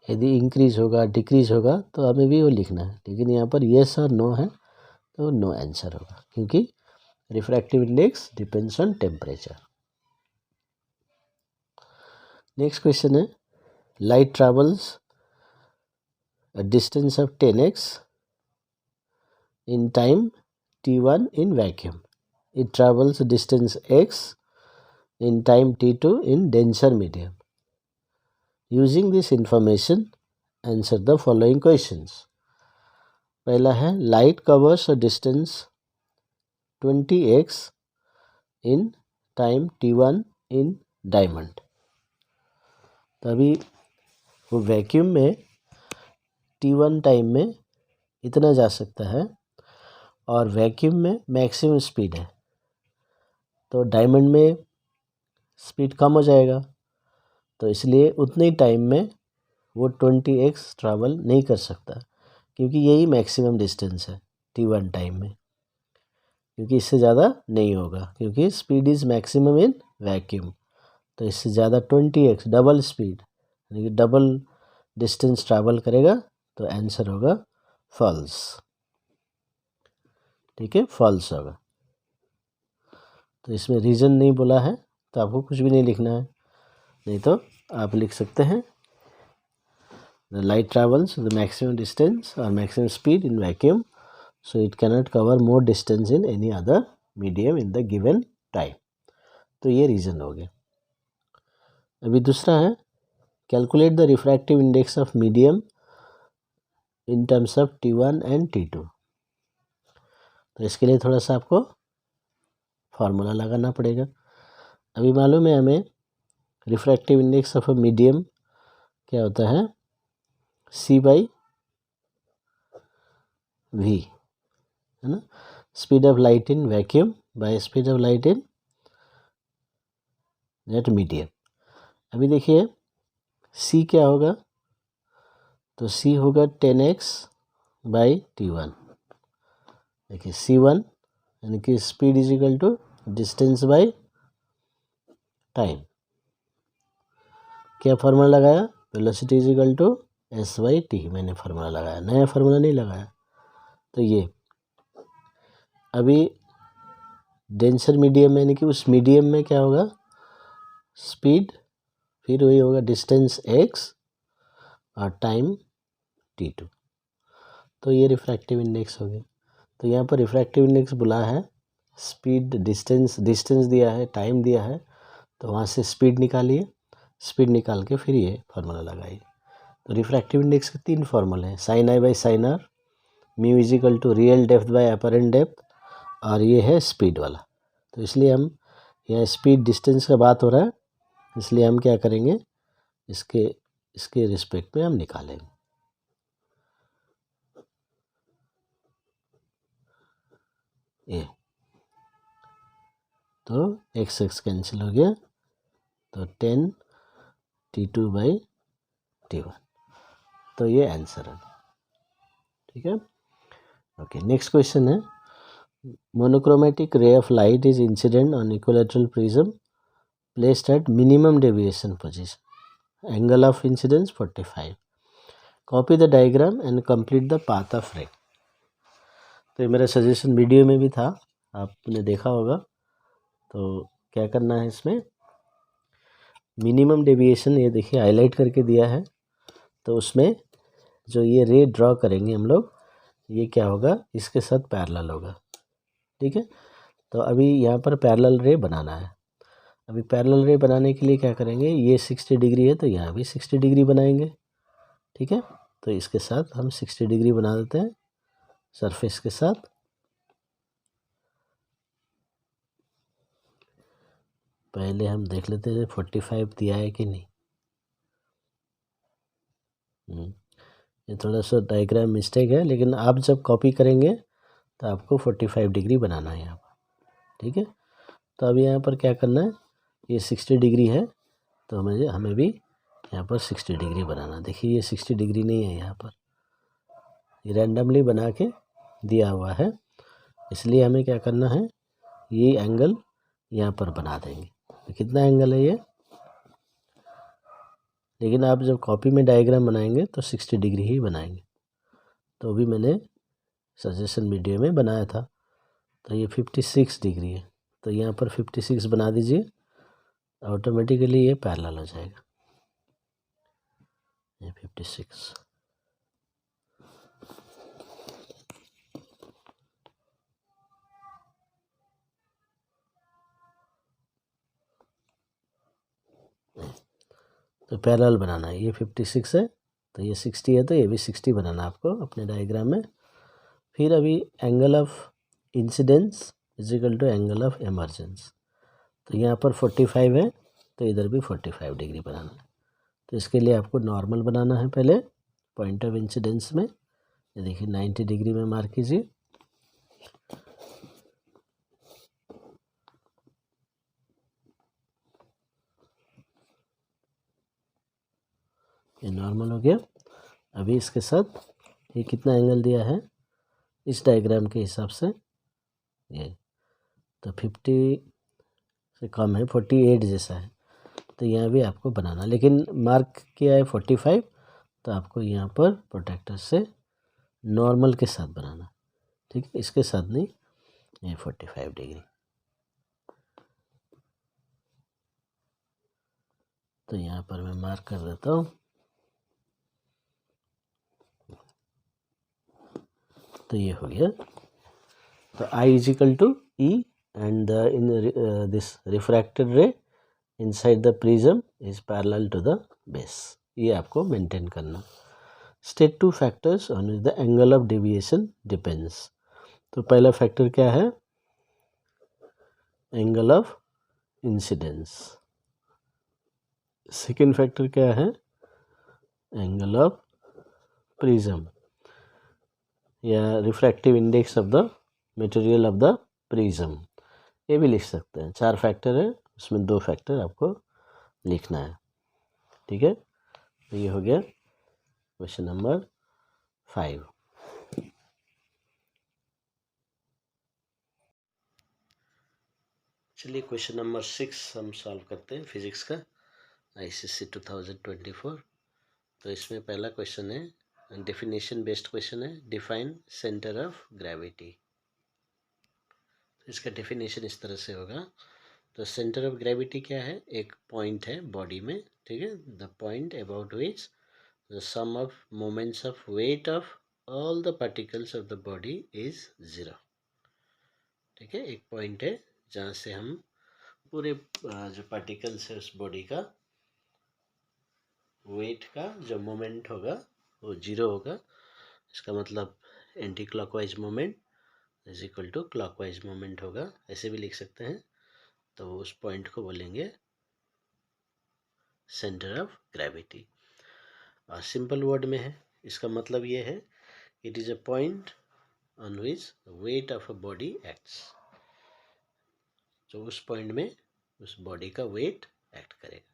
यदि इंक्रीज होगा, डिक्रीज होगा, तो हमें भी वो लिखना है, लेकिन यहाँ पर येस और नो है, तो नो आंसर होगा, क्योंकि refractive index depends on temperature. Next question है, light travels a distance of 10x in time t1 in vacuum. It travels distance x in time t2 in denser medium. Using this information, answer the following questions. पहला है, light covers a distance 20x in time t1 in diamond. तभी वो vacuum में t1 time में इतना जा सकता है, और वैक्यूम में मैक्सिमम स्पीड है, तो डायमंड में स्पीड कम हो जाएगा, तो इसलिए उतने ही टाइम में वो 20x ट्रैवल नहीं कर सकता, क्योंकि यही मैक्सिमम डिस्टेंस है t1 टाइम में, क्योंकि इससे ज़्यादा नहीं होगा, क्योंकि speed is maximum in vacuum. तो इससे ज़्यादा 20x डबल स्पीड, यानी कि डबल डिस्टेंस ट्रैवल करेगा, तो आंसर होगा फॉल्स। ठीक है, फॉल्स होगा। तो इसमें रीज़न नहीं बोला है, तो आपको कुछ भी नहीं लिखना है, नहीं तो आप लिख सकते हैं the light travels the maximum distance और maximum speed in vacuum, so it cannot cover more distance in any other medium in the given time. तो ये रीज़न हो गया। अभी दूसरा है, calculate the refractive index of medium in terms of T1 and T2। तो इसके लिए थोड़ा सा आपको फार्मूला लगाना पड़ेगा। अभी मालूम है हमें refractive index of a medium क्या होता है, C/V है ना, speed of light in vacuum by speed of light in that medium. अभी देखिए C क्या होगा, तो C होगा 10x/T1। देखिए C1 यानी कि speed is equal to distance by time. क्या फार्मूला लगाया, velocity is equal to S/T मैंने फार्मूला लगाया, नया फार्मूला नहीं लगाया। तो ये अभी डेंसर मीडियम यानी कि उस मीडियम में क्या होगा, स्पीड फिर वही होगा डिस्टेंस x और टाइम T2। तो ये रिफ्रैक्टिव इंडेक्स हो गया। तो यहाँ पर रिफ्रैक्टिव इंडेक्स बुला है, स्पीड डिस्टेंस दिया है, टाइम दिया है, तो वहाँ से स्पीड निकालिए, स्पीड निकाल के फिर ये फार्मूला लगाइए। तो रिफ्रैक्टिव इंडेक्स के 3 फार्मूले हैं, sin I by sin R, mu is equal to real depth by apparent depth, और ये है स्पीड वाला। तो इसलिए हम यहाँ स्पीड डिस्टेंस का बात हो रहा है, इसलिए हम क्या करेंगे, इसके रिस्पेक्ट में हम निकालेंगे। ये तो x कैंसिल हो गया, तो 10T2/T1। तो ये आंसर है, ठीक है। ओके, नेक्स्ट क्वेश्चन है, monochromatic ray of light is incident on equilateral prism placed at minimum deviation position, angle of incidence 45। Copy the diagram and complete the path of रे। तो ये मेरा सजेशन वीडियो में भी था, आपने देखा होगा। तो क्या करना है, इसमें मिनिमम डेविएशन ये देखिए हाईलाइट करके दिया है, तो उसमें जो ये रे ड्रॉ करेंगे हम लोग, ये क्या होगा, इसके साथ पैरेलल होगा, ठीक है। तो अभी यहाँ पर पैरेलल रे बनाना है। अभी पैरेलल रे बनाने के लिए क्या करेंगे, ये 60 डिग्री है तो यहाँ भी 60 डिग्री बनाएंगे, ठीक है। तो इसके साथ हम 60 डिग्री बना देते हैं सरफेस के साथ। पहले हम देख लेते हैं 45 दिया है कि नहीं। ये थोड़ा सा डायग्राम मिस्टेक है, लेकिन आप जब कॉपी करेंगे तो आपको 45 डिग्री बनाना है यहाँ पर, ठीक है। तो अभी यहाँ पर क्या करना है, ये 60 डिग्री है तो हमें भी यहाँ पर 60 डिग्री बनाना। देखिए ये 60 डिग्री नहीं है, यहाँ पर ये रैंडमली बना के दिया हुआ है, इसलिए हमें क्या करना है, ये एंगल यहाँ पर बना देंगे। तो कितना एंगल है ये, लेकिन आप जब कॉपी में डायग्राम बनाएंगे तो 60 डिग्री ही बनाएंगे। तो भी मैंने सजेशन वीडियो में बनाया था। तो ये 56 डिग्री है, तो यहाँ पर 56 बना दीजिए, ऑटोमेटिकली ये पैरेलल हो जाएगा, ये 56। तो पैरेलल बनाना है, ये 56 है तो ये 60 है, तो ये भी 60 बनाना आपको अपने डायग्राम में। फिर अभी angle of incidence is equal to angle of emergence. तो यहाँ पर 45 है तो इधर भी 45 डिग्री बनाना है। तो इसके लिए आपको नॉर्मल बनाना है पहले पॉइंट ऑफ इंसिडेंस में। ये देखिए 90 डिग्री में मार्क कीजिए। ये नॉर्मल हो गया। अभी इसके साथ ये कितना एंगल दिया है इस डायग्राम के हिसाब से, ये तो 50 से कम है, 48 जैसा है। तो यहाँ भी आपको बनाना, लेकिन मार्क किया है 45, तो आपको यहाँ पर प्रोटेक्टर से नॉर्मल के साथ बनाना, ठीक है, इसके साथ नहीं। ये 45 डिग्री। तो यहाँ पर मैं मार्क कर देता हूँ। तो ये हो गया। तो I is equal to E and this refracted ray inside the prism is parallel to the base. ये आपको मेंटेन करना। State two factors on which the angle of deviation depends. तो पहला फैक्टर क्या है? Angle of incidence. Second factor क्या है? Angle of prism या refractive index of the material of the prism, ये भी लिख सकते हैं। 4 फैक्टर है, उसमें 2 फैक्टर आपको लिखना है। ठीक है, तो ये हो गया क्वेश्चन नंबर 5। चलिए क्वेश्चन नंबर 6 हम सॉल्व करते हैं फिजिक्स का, आईसीएसई 2024। तो इसमें पहला क्वेश्चन है, डेफिनेशन बेस्ड क्वेश्चन है, डिफाइन सेंटर ऑफ ग्रेविटी। इसका डेफिनेशन इस तरह से होगा। तो सेंटर ऑफ ग्रेविटी क्या है? एक पॉइंट है बॉडी में, ठीक है, the point about which the sum of moments of weight of all the particles of the body is 0। ठीक है, एक पॉइंट है जहाँ से हम पूरे जो पार्टिकल्स है उस बॉडी का वेट का जो मोमेंट होगा वो 0 होगा। इसका मतलब anti clockwise moment is equal to clockwise moment होगा, ऐसे भी लिख सकते हैं। तो उस पॉइंट को बोलेंगे सेंटर ऑफ ग्रेविटी। और सिंपल वर्ड में है, इसका मतलब ये है, it is a point on which weight of a body acts. जो उस पॉइंट में उस बॉडी का वेट एक्ट करेगा,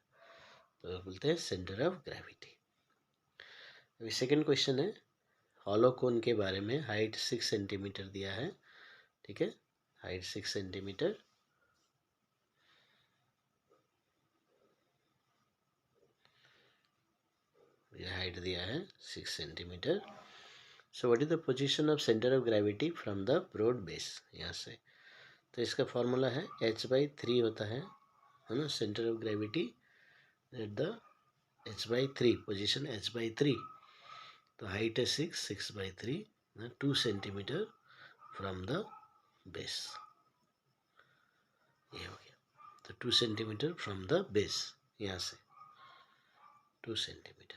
तो बोलते हैं सेंटर ऑफ ग्रेविटी। अभी सेकेंड क्वेश्चन है, हॉलो कोन के बारे में। हाइट 6 सेंटीमीटर दिया है, ठीक है, हाइट 6 सेंटीमीटर। ये हाइट दिया है 6 centimetre. So what is the position of centre of gravity from the broad base, यहाँ से। तो इसका फॉर्मूला है h/3 होता है ना, centre of gravity at the h/3, position h/3। तो हाइट है 6/3, 2 सेंटीमीटर फ्रॉम द बेस, ये हो गया। तो 2 सेंटीमीटर फ्रॉम द बेस, यहाँ से 2 centimetre.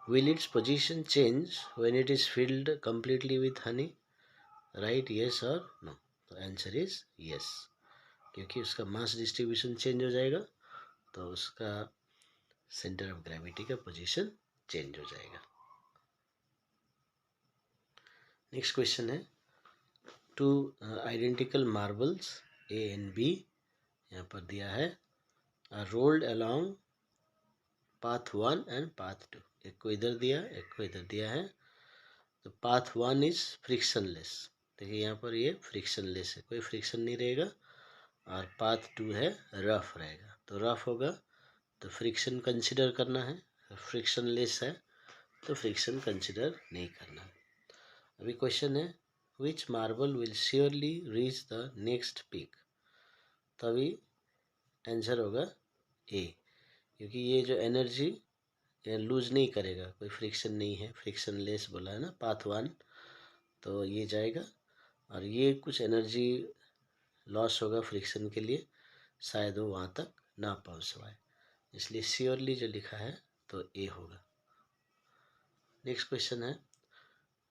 Will its position change when it is filled completely with honey? Right, yes or no? तो answer is yes, क्योंकि उसका मास डिस्ट्रीब्यूशन चेंज हो जाएगा तो उसका सेंटर ऑफ ग्रेविटी का पोजीशन चेंज हो जाएगा। नेक्स्ट क्वेश्चन है, two identical marbles A and B, यहाँ पर दिया है, are rolled along path 1 and path 2। एक को इधर दिया, एक को इधर दिया है। तो पाथ 1 इज फ्रिक्शनलेस, देखिए यहाँ पर ये फ्रिक्शनलेस है, कोई फ्रिक्शन नहीं रहेगा। और पाथ 2 है रफ रहेगा, तो रफ होगा तो फ्रिक्शन कंसिडर करना है, फ्रिक्शनलेस है तो फ्रिक्शन कंसिडर नहीं करना है। अभी क्वेश्चन है, which marble will surely reach the next peak. तो अभी आंसर होगा ए, क्योंकि ये जो एनर्जी लूज नहीं करेगा, कोई फ्रिक्शन नहीं है, फ्रिक्शनलेस बोला है ना पाथ 1, तो ये जाएगा। और ये कुछ एनर्जी लॉस होगा फ्रिक्शन के लिए, शायद वो वहाँ तक ना पहुँच पाए, इसलिए श्योरली जो लिखा है तो ए होगा। नेक्स्ट क्वेश्चन है,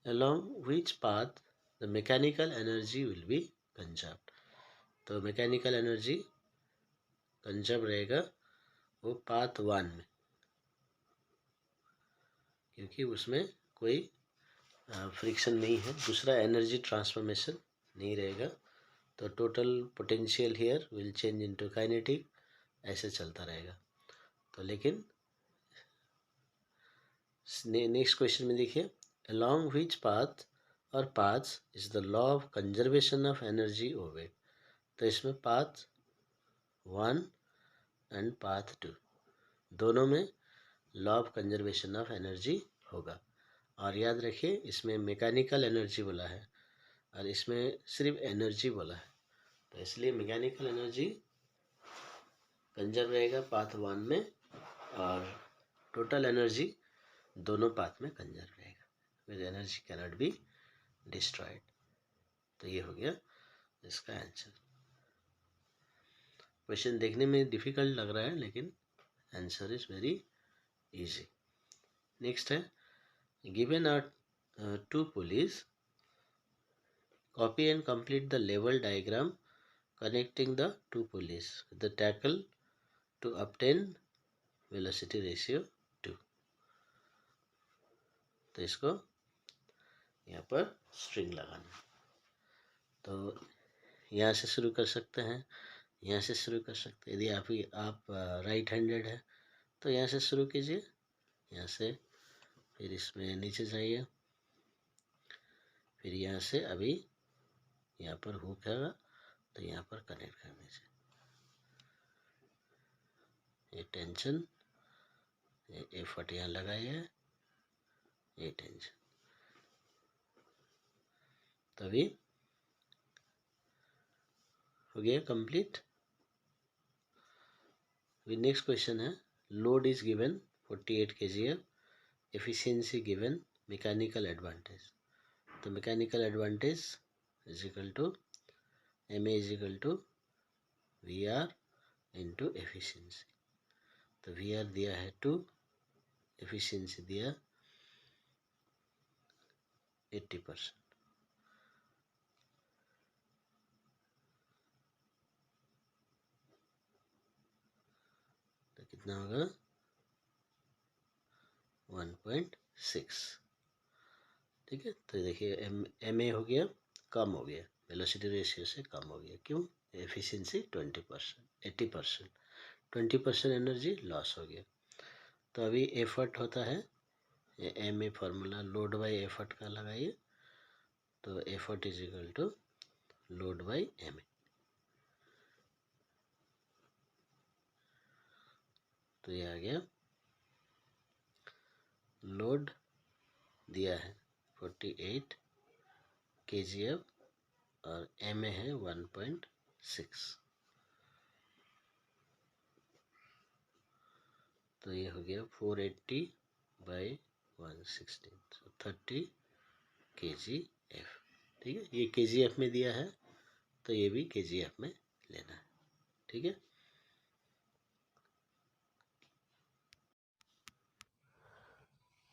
along which path the mechanical energy will be conserved. तो मैकेनिकल एनर्जी कंजर्व रहेगा वो पाथ 1 में, क्योंकि उसमें कोई फ्रिक्शन नहीं है, दूसरा एनर्जी ट्रांसफॉर्मेशन नहीं रहेगा। तो total potential here will change into kinetic, ऐसे चलता रहेगा। तो लेकिन नेक्स्ट क्वेश्चन में देखिए, अलोंग विच पाथ और paths is the law of conservation of energy obey. तो इसमें पाथ 1 एंड पाथ 2 दोनों में law of conservation of energy होगा। और याद रखिए इसमें मैकेनिकल एनर्जी बोला है और इसमें सिर्फ एनर्जी बोला है, तो इसलिए मैकेनिकल एनर्जी कंजर्व रहेगा पाथ 1 में और टोटल एनर्जी दोनों पाथ में कंजर्व रहेगा, with energy cannot be destroyed. तो ये हो गया इसका आंसर। क्वेश्चन देखने में डिफिकल्ट लग रहा है लेकिन answer is very easy. Next है given are two pulleys, copy and complete the level diagram connecting the two pulleys with the tackle to obtain velocity ratio 2। तो इसको यहाँ पर स्ट्रिंग लगाना। तो यहाँ से शुरू कर सकते हैं, यहाँ से शुरू कर सकते हैं। यदि आप राइट हैंडेड है तो यहाँ से शुरू कीजिए, यहाँ से फिर इसमें नीचे जाइए, फिर यहाँ से अभी यहाँ पर हुक है तो यहाँ पर कनेक्ट कर दीजिए। ये टेंशन, ये एफर्ट यहाँ लगाइए, ये टेंशन, तभी हो गया कंप्लीट। अभी नेक्स्ट क्वेश्चन है load is given 48 kgf, efficiency given, mechanical advantage. तो mechanical advantage is equal to MA is equal to VR into efficiency. तो VR दिया है 2, एफिशिएंसी दिया 80%। तो कितना होगा 1.6। ठीक है, तो देखिए MA हो गया, कम हो गया, वेलोसिटी रेशियो से कम हो गया। क्यों? एफिशिएंसी 20%, 80%, 20% एनर्जी लॉस हो गया। तो अभी एफर्ट होता है, MA formula load by effort का लगाइए। तो effort is equal to load by MA। तो ये आ गया, लोड दिया है 48 kgf और MA है 1.6। तो ये हो गया 480 बाई 116, 30 kgf। ठीक है, ये kgf में दिया है तो ये भी kgf में लेना है। ठीक है,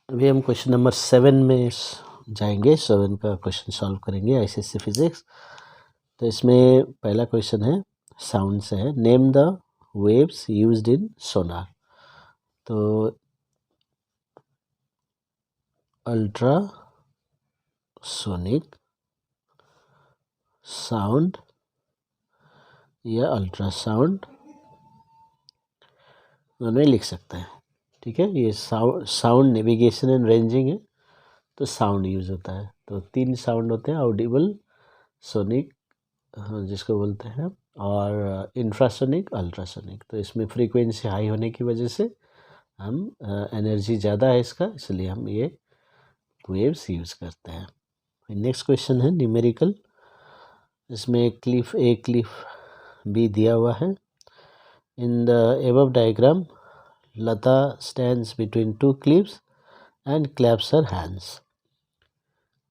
अभी हम क्वेश्चन नंबर 7 में जाएंगे। 7 का क्वेश्चन सॉल्व करेंगे ICSE फिजिक्स। तो इसमें पहला क्वेश्चन है साउंड से है, name the waves used in sonar. तो अल्ट्रा सोनिक साउंड या अल्ट्रासाउंड दोनों लिख सकते हैं। ठीक है, ये साउंड नेविगेशन एंड रेंजिंग है तो साउंड यूज होता है। तो 3 साउंड होते हैं, ऑडिबल, सोनिक जिसको बोलते हैं, और इंफ्रासोनिक, अल्ट्रासोनिक। तो इसमें फ्रीक्वेंसी हाई होने की वजह से हम एनर्जी ज़्यादा है इसका, इसलिए हम ये वेव्स यूज़ करते हैं। नेक्स्ट क्वेश्चन है न्यूमेरिकल। इसमें क्लिफ A, क्लिफ B दिया हुआ है। In the above diagram Lata stands between 2 cliffs and claps her hands.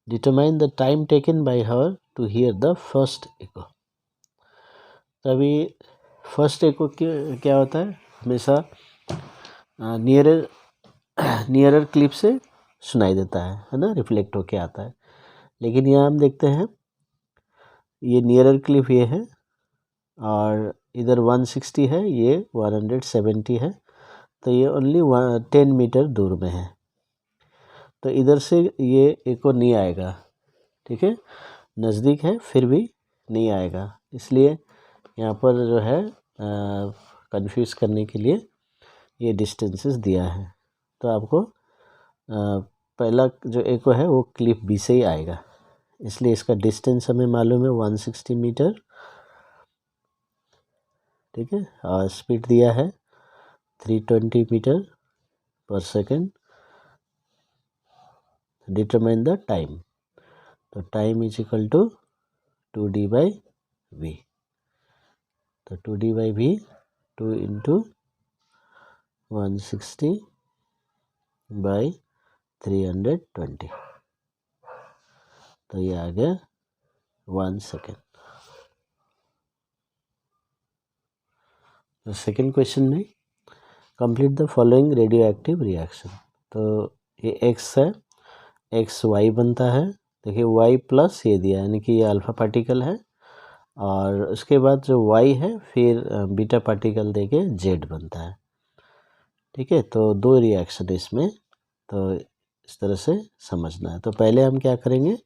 Determine the time taken by her to hear the first echo. तभी first एको क्या होता है, हमेशा नियरर क्लिप से सुनाई देता है ना, रिफ्लेक्ट होके आता है। लेकिन यहाँ हम देखते हैं ये नियरर क्लिप ये है और इधर 160 है, ये 170 है, तो ये ओनली 10 मीटर दूर में है। तो इधर से ये एको नहीं आएगा। ठीक है, नज़दीक है फिर भी नहीं आएगा, इसलिए यहाँ पर जो है कंफ्यूज करने के लिए ये डिस्टेंसेस दिया है। तो आपको पहला जो एको है वो क्लिप बी से ही आएगा, इसलिए इसका डिस्टेंस हमें मालूम है 160 मीटर। ठीक है, और स्पीड दिया है 320 metre per second. Determine the time. तो time is equal to 2D/V। तो 2D/V 2 इंटू 160/320, तो ये आ गया 1 सेकेंड। तो सेकेंड क्वेश्चन में complete the following radio active reaction. तो ये x है, एक्स वाई बनता है। देखिए y प्लस ये दिया, यानी कि ये अल्फ़ा पार्टिकल है, और उसके बाद जो y है फिर बीटा पार्टिकल देके z बनता है। ठीक है, तो दो रिएक्शन इसमें, तो इस तरह से समझना है। तो पहले हम क्या करेंगे,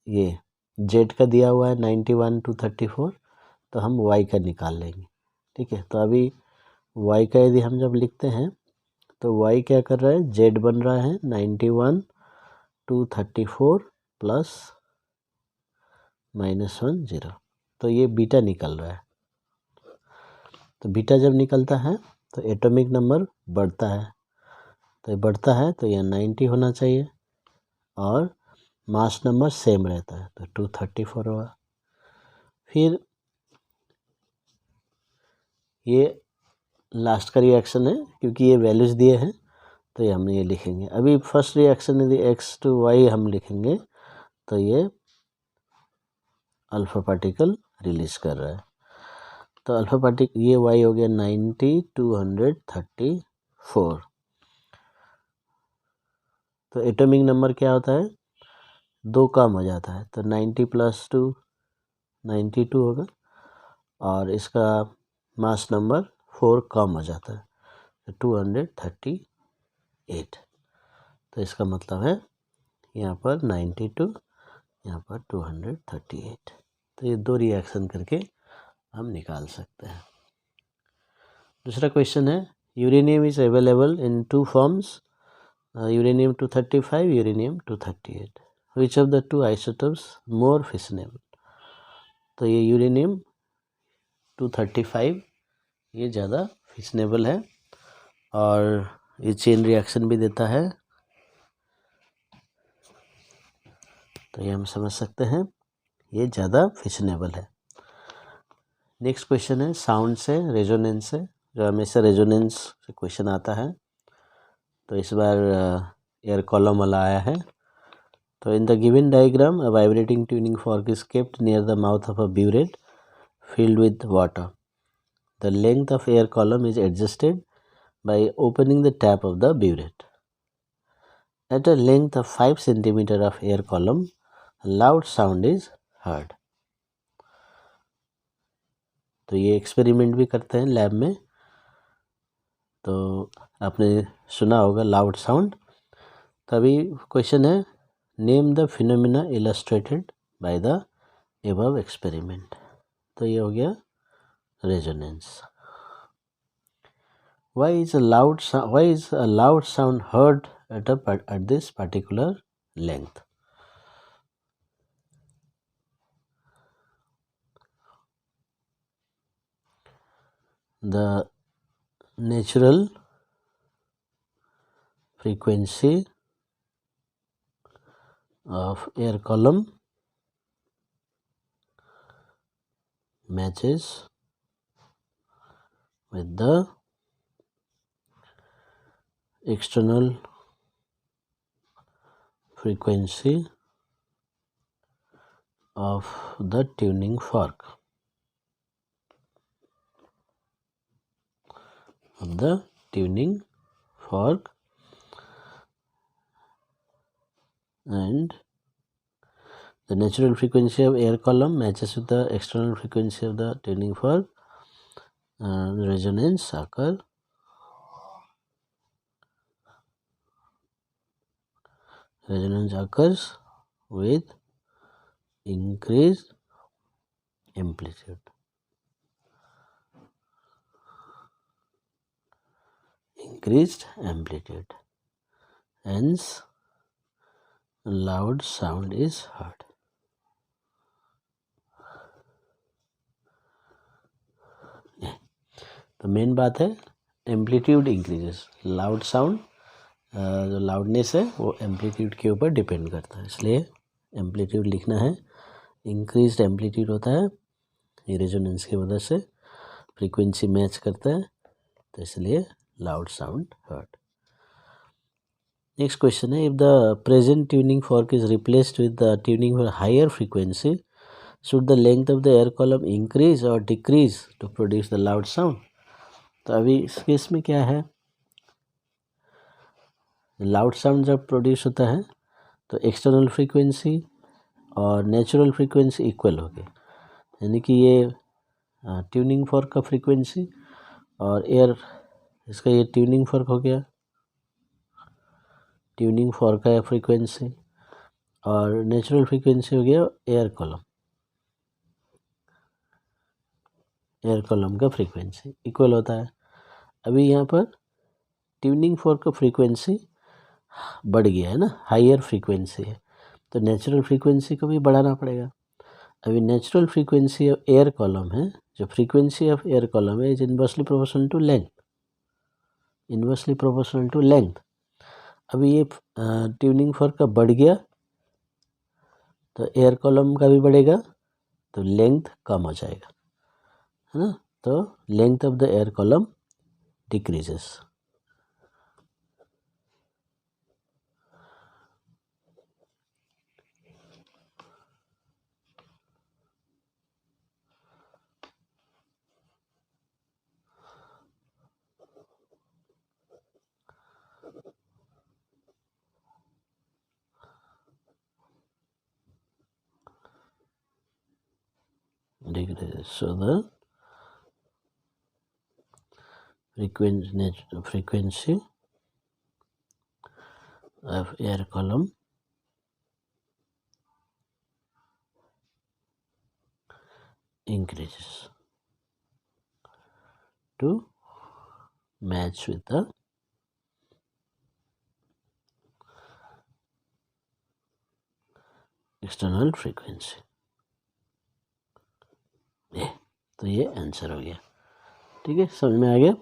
ये z का दिया हुआ है 91 to 34, तो हम y का निकाल लेंगे। ठीक है, तो अभी y का यदि हम जब लिखते हैं तो y क्या कर रहा है, z बन रहा है 91 to 34 प्लस -1 0, तो ये बीटा निकल रहा है। तो बीटा जब निकलता है तो एटॉमिक नंबर बढ़ता है, तो ये बढ़ता है तो यह 90 होना चाहिए, और मास नंबर सेम रहता है तो 234 होगा। फिर ये लास्ट का रिएक्शन है, क्योंकि ये वैल्यूज दिए हैं तो ये हम ये लिखेंगे। अभी फर्स्ट रिएक्शन यदि x to y हम लिखेंगे तो ये अल्फ़ा पार्टिकल रिलीज कर रहा है, तो अल्फ़ा पार्टिकल ये y हो गया 90 234। तो एटॉमिक नंबर क्या होता है, 2 कम हो जाता है, तो 90 + 2 92 होगा, और इसका मास नंबर 4 कम हो जाता है, तो 238। तो इसका मतलब है यहाँ पर 92, यहाँ पर 238। तो ये दो रिएक्शन करके हम निकाल सकते हैं। दूसरा क्वेश्चन है, uranium is available in 2 forms, uranium 235, uranium 238, which of the 2 isotopes more fissionable. तो ये यूरेनियम 235 ये ज़्यादा फिशनेबल है, और ये चेन रिएक्शन भी देता है, तो ये हम समझ सकते हैं ये ज़्यादा फिशनेबल है। नेक्स्ट क्वेश्चन है साउंड से रेजोनेंस से, जो हमेशा रेजोनेंस से क्वेश्चन आता है, तो इस बार एयर कॉलम वाला आया है। तो इन the given diagram a vibrating tuning fork is kept near the mouth of a burette filled with water. The length of air column is adjusted by opening the tap of the burette. At a length of 5 cm of air column, a loud sound is heard. तो ये experiment भी करते हैं lab में, तो आपने सुना होगा लाउड साउंड। तभी क्वेश्चन है, name the phenomena illustrated by the above experiment. तो ये हो गया resonance. Why is a loud sound heard at this particular length? The natural frequency of air column matches with the external frequency of the tuning fork. And the natural frequency of air column matches with the external frequency of the tuning fork. Resonance occurs with increased amplitude. Hence, loud sound is heard. तो main बात है amplitude increases, loud sound जो loudness है वो amplitude के ऊपर depend करता है, इसलिए एम्पलीट्यूड लिखना है। इंक्रीज्ड एम्पलीट्यूड होता है, ये रेजोनेंस की वजह से फ्रीक्वेंसी मैच करता है, तो इसलिए loud sound heard. Next question है, if the present tuning fork is replaced with the tuning for higher frequency, should the length of the air column increase और decrease to produce the loud sound. तो अभी इस case में क्या है, loud sound जब produce होता है तो एक्सटर्नल फ्रीक्वेंसी और नेचुरल फ्रीक्वेंसी इक्वल हो गए, यानी कि ये ट्यूनिंग फॉर्क का फ्रीक्वेंसी और एयर इसका ये ट्यूनिंग फॉर्क हो गया, ट्यूनिंग फॉर्क का फ्रीक्वेंसी और नेचुरल फ्रीक्वेंसी हो गया एयर कॉलम का फ्रीक्वेंसी इक्वल होता है। अभी यहाँ पर ट्यूनिंग फॉर्क का फ्रीक्वेंसी बढ़ गया है ना, हायर फ्रीक्वेंसी है, तो नेचुरल फ्रीक्वेंसी को भी बढ़ाना पड़ेगा। अभी natural frequency of air column है, जो फ्रीक्वेंसी ऑफ एयर कॉलम है is inversely proportional to length. अभी ये ट्यूनिंग फॉर्क का बढ़ गया तो एयर कॉलम का भी बढ़ेगा, तो लेंथ कम हो जाएगा, है ना, तो length of the air column decreases. So the frequency of air column increases to match with the external frequency. तो ये आंसर हो गया, ठीक है, समझ में आ गया।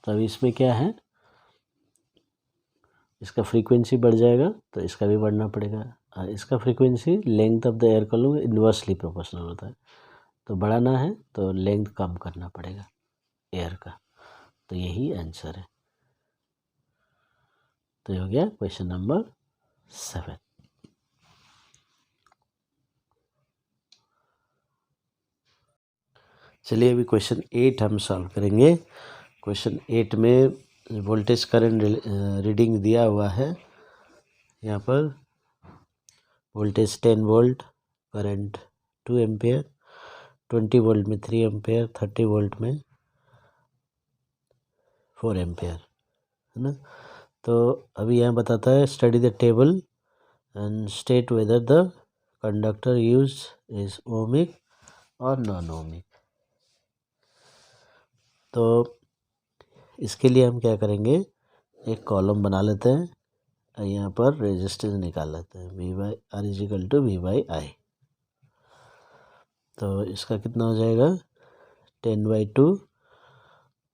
तो अभी इसमें क्या है, इसका फ्रीक्वेंसी बढ़ जाएगा तो इसका भी बढ़ना पड़ेगा, और इसका frequency length of the air column inversely proportional होता है, तो बढ़ाना है तो लेंथ कम करना पड़ेगा एयर का, तो यही आंसर है। तो ये हो गया क्वेश्चन नंबर 7। चलिए अभी क्वेश्चन 8 हम सॉल्व करेंगे। क्वेश्चन 8 में वोल्टेज करंट रीडिंग दिया हुआ है। यहाँ पर voltage 10 volt, current 2 ampere, 20 volt में 3 एम्पेयर, 30 वोल्ट में 4 एम्पेयर, है ना। तो अभी यहाँ बताता है study the table and state whether the conductor use is ohmic और नॉन ओमिक। तो इसके लिए हम क्या करेंगे, एक कॉलम बना लेते हैं और यहाँ पर रेजिस्टेंस निकाल लेते हैं, V by R is equal to V by I. तो इसका कितना हो जाएगा 10/2,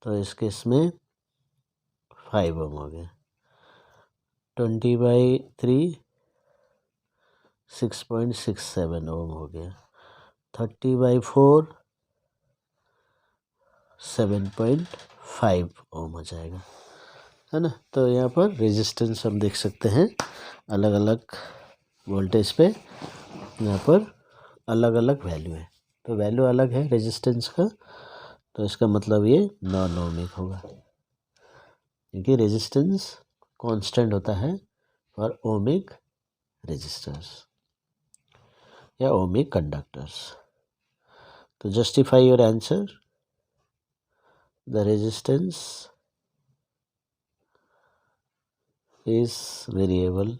तो इसके इसमें 5 ओम हो गया, 20/3 6.67 ओम हो गया, 30/4 7.5 ओम हो जाएगा, है ना। तो यहाँ पर रेजिस्टेंस हम देख सकते हैं अलग अलग वोल्टेज पे, यहाँ पर अलग अलग वैल्यू है, तो वैल्यू अलग है रेजिस्टेंस का, तो इसका मतलब ये नॉन ओमिक होगा, क्योंकि रेजिस्टेंस कांस्टेंट होता है फॉर ओमिक रेजिस्टर्स या ओमिक कंडक्टर्स। तो justify your answer, the resistance is variable.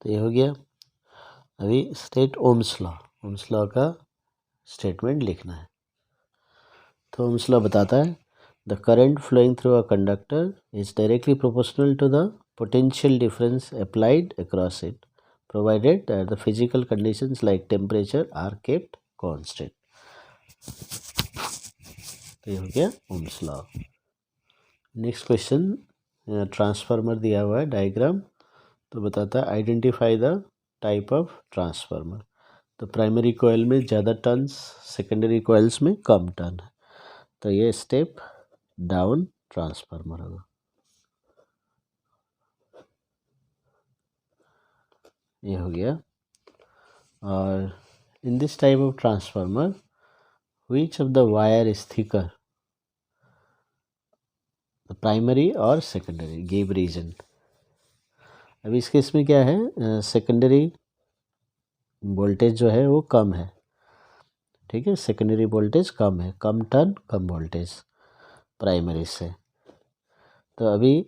तो ये हो गया। अभी स्टेट ओम्स लॉ का स्टेटमेंट लिखना है। तो ओम्स लॉ बताता है the current flowing through a conductor is directly proportional to the potential difference applied across it, provided that the physical conditions like temperature are kept constant. तो ये हो गया ohm's law. Next question, transformer दिया हुआ है diagram, तो बताता है identify the type of transformer. तो प्राइमरी कॉइल में ज़्यादा टर्न्स, सेकेंडरी कॉइल्स में कम टर्न है, तो ये स्टेप डाउन ट्रांसफार्मर होगा। ये हो गया। और in this type of transformer which of the wire is thicker, तो प्राइमरी और सेकेंडरी गिव रीजन। अभी इस केस में क्या है, सेकेंडरी वोल्टेज जो है वो कम है, ठीक है, सेकेंडरी वोल्टेज कम है, कम टर्न कम वोल्टेज प्राइमरी से। तो अभी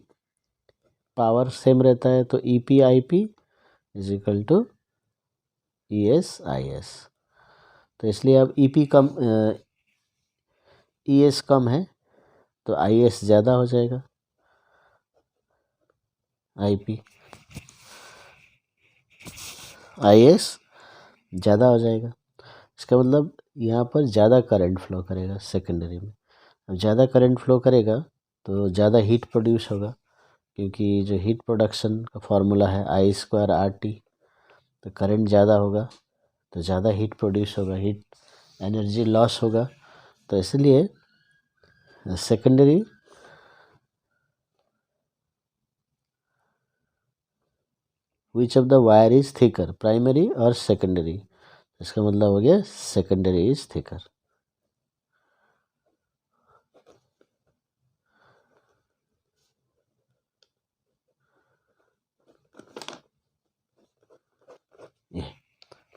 पावर सेम रहता है, तो E P I P is equal to E S I S. तो इसलिए अब ई पी कम, ई एस कम है तो आई एस ज़्यादा हो जाएगा, आई पी आई एस ज़्यादा हो जाएगा। इसका मतलब यहाँ पर ज़्यादा करंट फ्लो करेगा सेकेंडरी में। अब ज़्यादा करंट फ्लो करेगा तो ज़्यादा हीट प्रोड्यूस होगा, क्योंकि जो हीट प्रोडक्शन का फॉर्मूला है आई स्क्वायर आर टी। तो करंट ज़्यादा होगा तो ज़्यादा हीट प्रोड्यूस होगा, हीट एनर्जी लॉस होगा। तो इसलिए secondary which of the wire is thicker, primary और सेकेंडरी। इसका मतलब हो गया सेकेंडरी इज थिकर।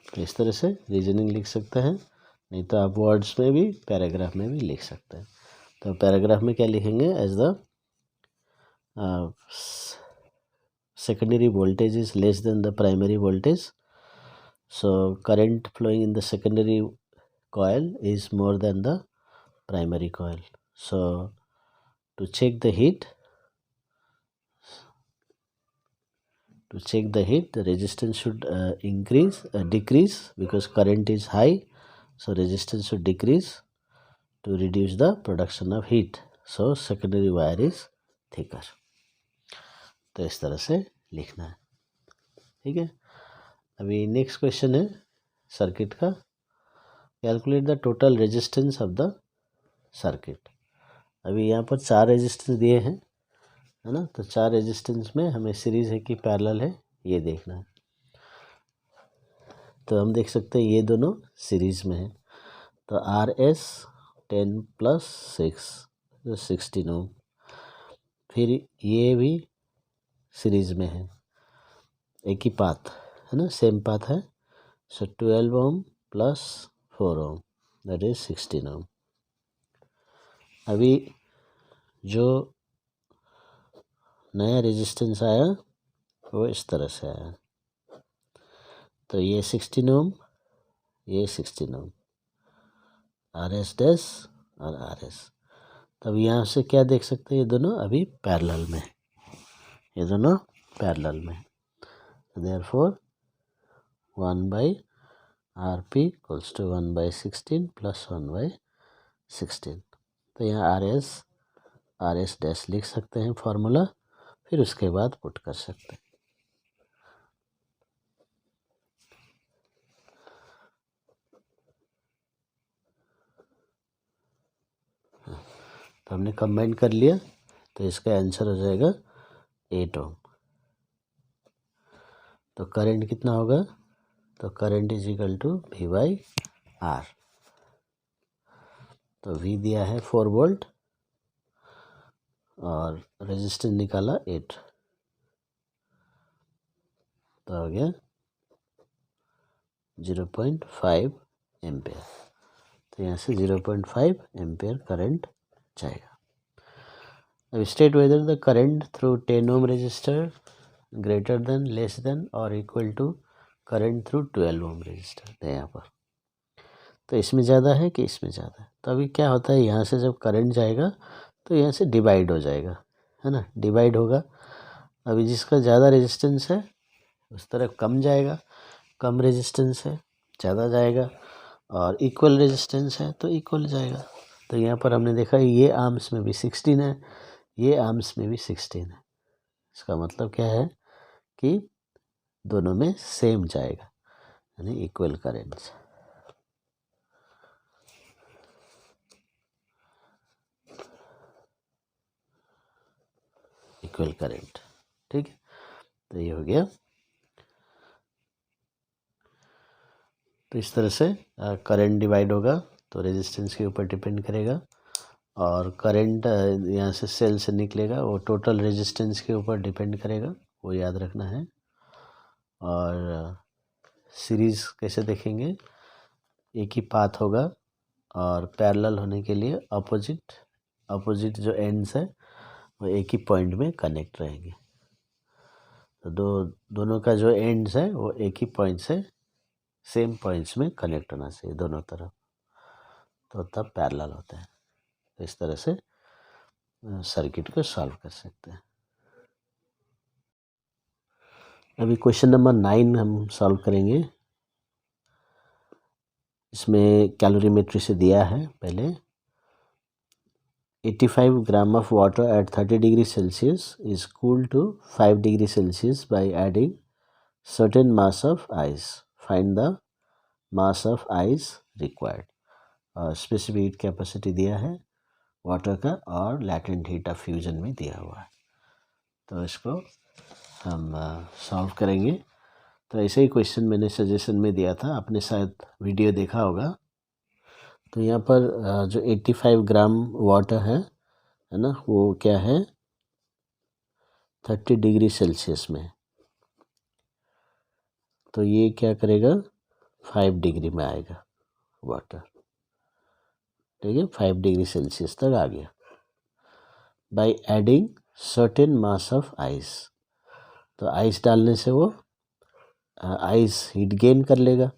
तो इस तरह से रीजनिंग लिख सकते हैं, नहीं तो आप वर्ड्स में भी पैराग्राफ में भी लिख सकते हैं। तो पैराग्राफ में क्या लिखेंगे, as the secondary voltage is less than the primary voltage, so current flowing in the secondary coil is more than the primary coil. So to check the heat, the resistance should decrease, because current is high, so resistance should decrease to reduce the production of heat. So secondary wire is thicker. तो इस तरह से लिखना है, ठीक है। अभी next question है सर्किट का। Calculate the total resistance of the circuit. अभी यहाँ पर 4 रेजिस्टेंस दिए हैं, है ना। तो 4 रेजिस्टेंस में हमें सीरीज है कि पैरेलल है ये देखना है। तो हम देख सकते हैं ये दोनों सीरीज में है। तो आर एस 10 + 6 तो 16 ओम। फिर ये भी सीरीज में है, एक ही पाथ है ना, सेम पाथ है। सो 12 ओम + 4 ओम दैट इज 16 ओम। अभी जो नया रेजिस्टेंस आया वो इस तरह से आया। तो ये 16 ओम, ये 16 ओम, आर एस डैश और आर एस। तब यहाँ से क्या देख सकते हैं, ये दोनों अभी पैरेलल में है, ये दोनों पैरेलल में है। Therefore 1/RP = 1/16 + 1/16। तो यहाँ आर एस डैश लिख सकते हैं फॉर्मूला, फिर उसके बाद पुट कर सकते हैं। तो हमने कंबाइन कर लिया, तो इसका आंसर हो जाएगा 8 ओम। तो करंट कितना होगा, तो current is equal to V/R। तो V दिया है 4 वोल्ट और रेजिस्टेंस निकाला 8, तो हो गया 0.5 एम्पेयर। तो यहाँ से 0.5 एम्पेयर करंट जाएगा। अब state whether the current through 10 ohm resistor greater than, less than और equal to current through 12 ohm resistor. तो यहाँ पर तो इसमें ज़्यादा है कि इसमें ज़्यादा है। तो अभी क्या होता है, यहाँ से जब करंट जाएगा तो यहाँ से डिवाइड हो जाएगा, है ना, डिवाइड होगा। अभी जिसका ज़्यादा रेजिस्टेंस है उस तरफ कम जाएगा, कम रेजिस्टेंस है ज़्यादा जाएगा, और इक्वल रेजिस्टेंस है तो इक्वल जाएगा। तो यहाँ पर हमने देखा ये आर्म्स में भी 16 है, ये आर्म्स में भी 16 है। इसका मतलब क्या है कि दोनों में सेम जाएगा, यानी इक्वल करेंट्स। इक्वल करंट, ठीक है। तो ये हो गया। तो इस तरह से करंट डिवाइड होगा तो रेजिस्टेंस के ऊपर डिपेंड करेगा, और करंट यहाँ से सेल से निकलेगा वो टोटल रेजिस्टेंस के ऊपर डिपेंड करेगा, वो याद रखना है। और सीरीज़ कैसे देखेंगे, एक ही पाथ होगा और पैरेलल होने के लिए अपोजिट जो एंड्स है वो एक ही पॉइंट में कनेक्ट रहेंगे। तो दोनों का जो एंड्स है वो एक ही पॉइंट से सेम पॉइंट्स में कनेक्ट होना चाहिए दोनों तरफ, तो तब पैरेलल होता है। तो इस तरह से सर्किट को सॉल्व कर सकते हैं। अभी क्वेश्चन नंबर 9 हम सॉल्व करेंगे। इसमें कैलोरीमेट्री से दिया है पहले 85 ग्राम of water at 30 degrees Celsius is cooled to 5 degrees Celsius by adding certain mass of ice. Find the mass of ice required. और स्पेसिफिक हीट कैपेसिटी दिया है वाटर का और लैटेंट हीट ऑफ फ्यूजन में दिया हुआ है। तो इसको हम सॉल्व करेंगे। तो ऐसे ही क्वेश्चन मैंने सजेशन में दिया था, आपने शायद वीडियो देखा होगा। तो यहाँ पर जो 85 ग्राम वाटर है ना, वो क्या है 30 डिग्री सेल्सियस में। तो ये क्या करेगा 5 डिग्री में आएगा वाटर, ठीक है, 5 डिग्री सेल्सियस तक आ गया। By adding certain mass of ice, तो आइस डालने से वो आइस हीट गेन कर लेगा,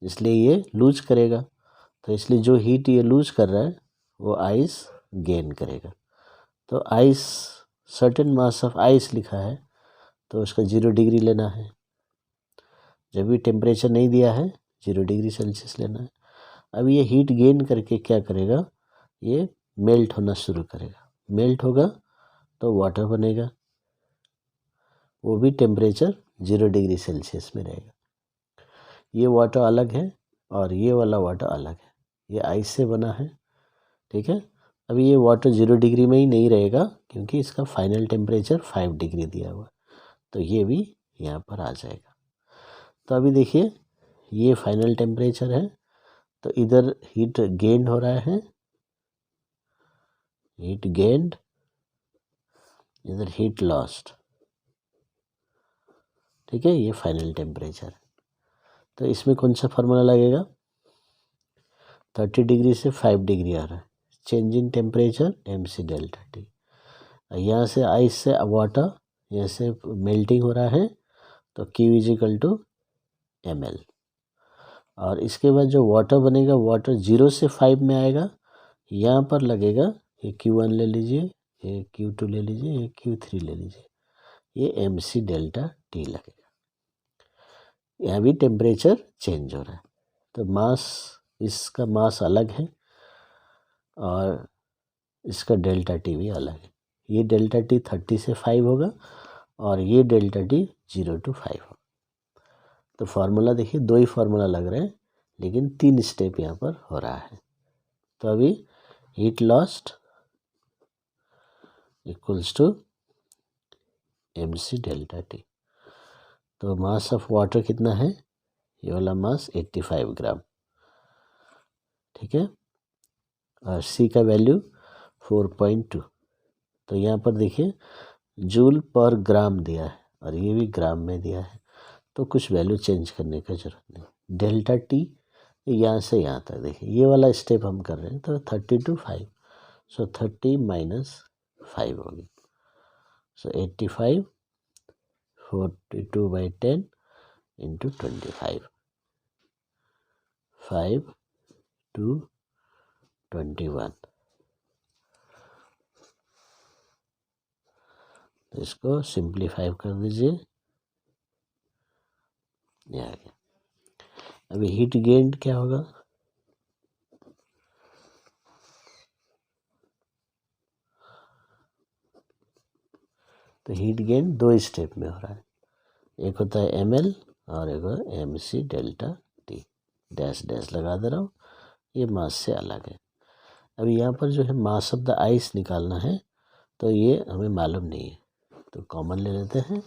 इसलिए ये लूज करेगा। तो इसलिए जो हीट ये लूज कर रहा है वो आइस गेन करेगा। तो ice certain mass of ice लिखा है तो उसका 0 डिग्री लेना है। जब भी टेम्परेचर नहीं दिया है 0 डिग्री सेल्सियस लेना है। अब ये हीट गेन करके क्या करेगा, ये मेल्ट होना शुरू करेगा। मेल्ट होगा तो वाटर बनेगा, वो भी टेम्परेचर 0 डिग्री सेल्सियस में रहेगा। ये वाटर अलग है और ये वाला वाटर अलग है, ये आइस से बना है, ठीक है। अभी ये वाटर 0 डिग्री में ही नहीं रहेगा क्योंकि इसका फाइनल टेम्परेचर 5 डिग्री दिया हुआ, तो ये भी यहाँ पर आ जाएगा। तो अभी देखिए ये फाइनल टेम्परेचर है, तो इधर हीट गेन हो रहा है, हीट गेन्ड, इधर हीट लॉस्ट, ठीक है। ये फाइनल टेम्परेचर, तो इसमें कौन सा फार्मूला लगेगा, 30 डिग्री से 5 डिग्री आ रहा है, change in temperature mc delta T. यहाँ से आइस से वाटर यहाँ से मेल्टिंग हो रहा है, तो Q इजिकल टू ml। और इसके बाद जो वाटर बनेगा, वाटर 0 से 5 में आएगा, यहाँ पर लगेगा ये Q1 ले लीजिए, ये Q2 ले लीजिए, ये Q3 ले लीजिए, ये mc डेल्टा टी लगेगा। यहाँ भी टेम्परेचर चेंज हो रहा है, तो मास, इसका मास अलग है और इसका डेल्टा टी भी अलग है। ये डेल्टा टी 30 से 5 होगा और ये डेल्टा टी 0 to 5 होगा। तो फार्मूला देखिए 2 ही फार्मूला लग रहे हैं लेकिन 3 स्टेप यहाँ पर हो रहा है। तो अभी heat lost equals to mc delta T. तो मास ऑफ वाटर कितना है, ये वाला मास 85 ग्राम, ठीक है। और C का वैल्यू 4.2। तो यहाँ पर देखिए जूल पर ग्राम दिया है और ये भी ग्राम में दिया है, तो कुछ वैल्यू चेंज करने का जरूरत नहीं। डेल्टा टी यहाँ से यहाँ तक देखिए ये वाला स्टेप हम कर रहे हैं, तो 30 to 5, सो 30 माइनस 5 होगी, सो 85 42/10 इंटू 25, 5 to 21। तो इसको सिंप्लीफाई कर दीजिए, ये आ गया। अभी हीट गेन क्या होगा, तो हीट गेन 2 स्टेप में हो रहा है, एक होता है ml और एक होता है mc delta T. Dash dash लगा दे रहा हूँ, ये मास से अलग है। अभी यहाँ पर जो है मास ऑफ द आइस निकालना है, तो ये हमें मालूम नहीं है, तो कॉमन ले लेते हैं,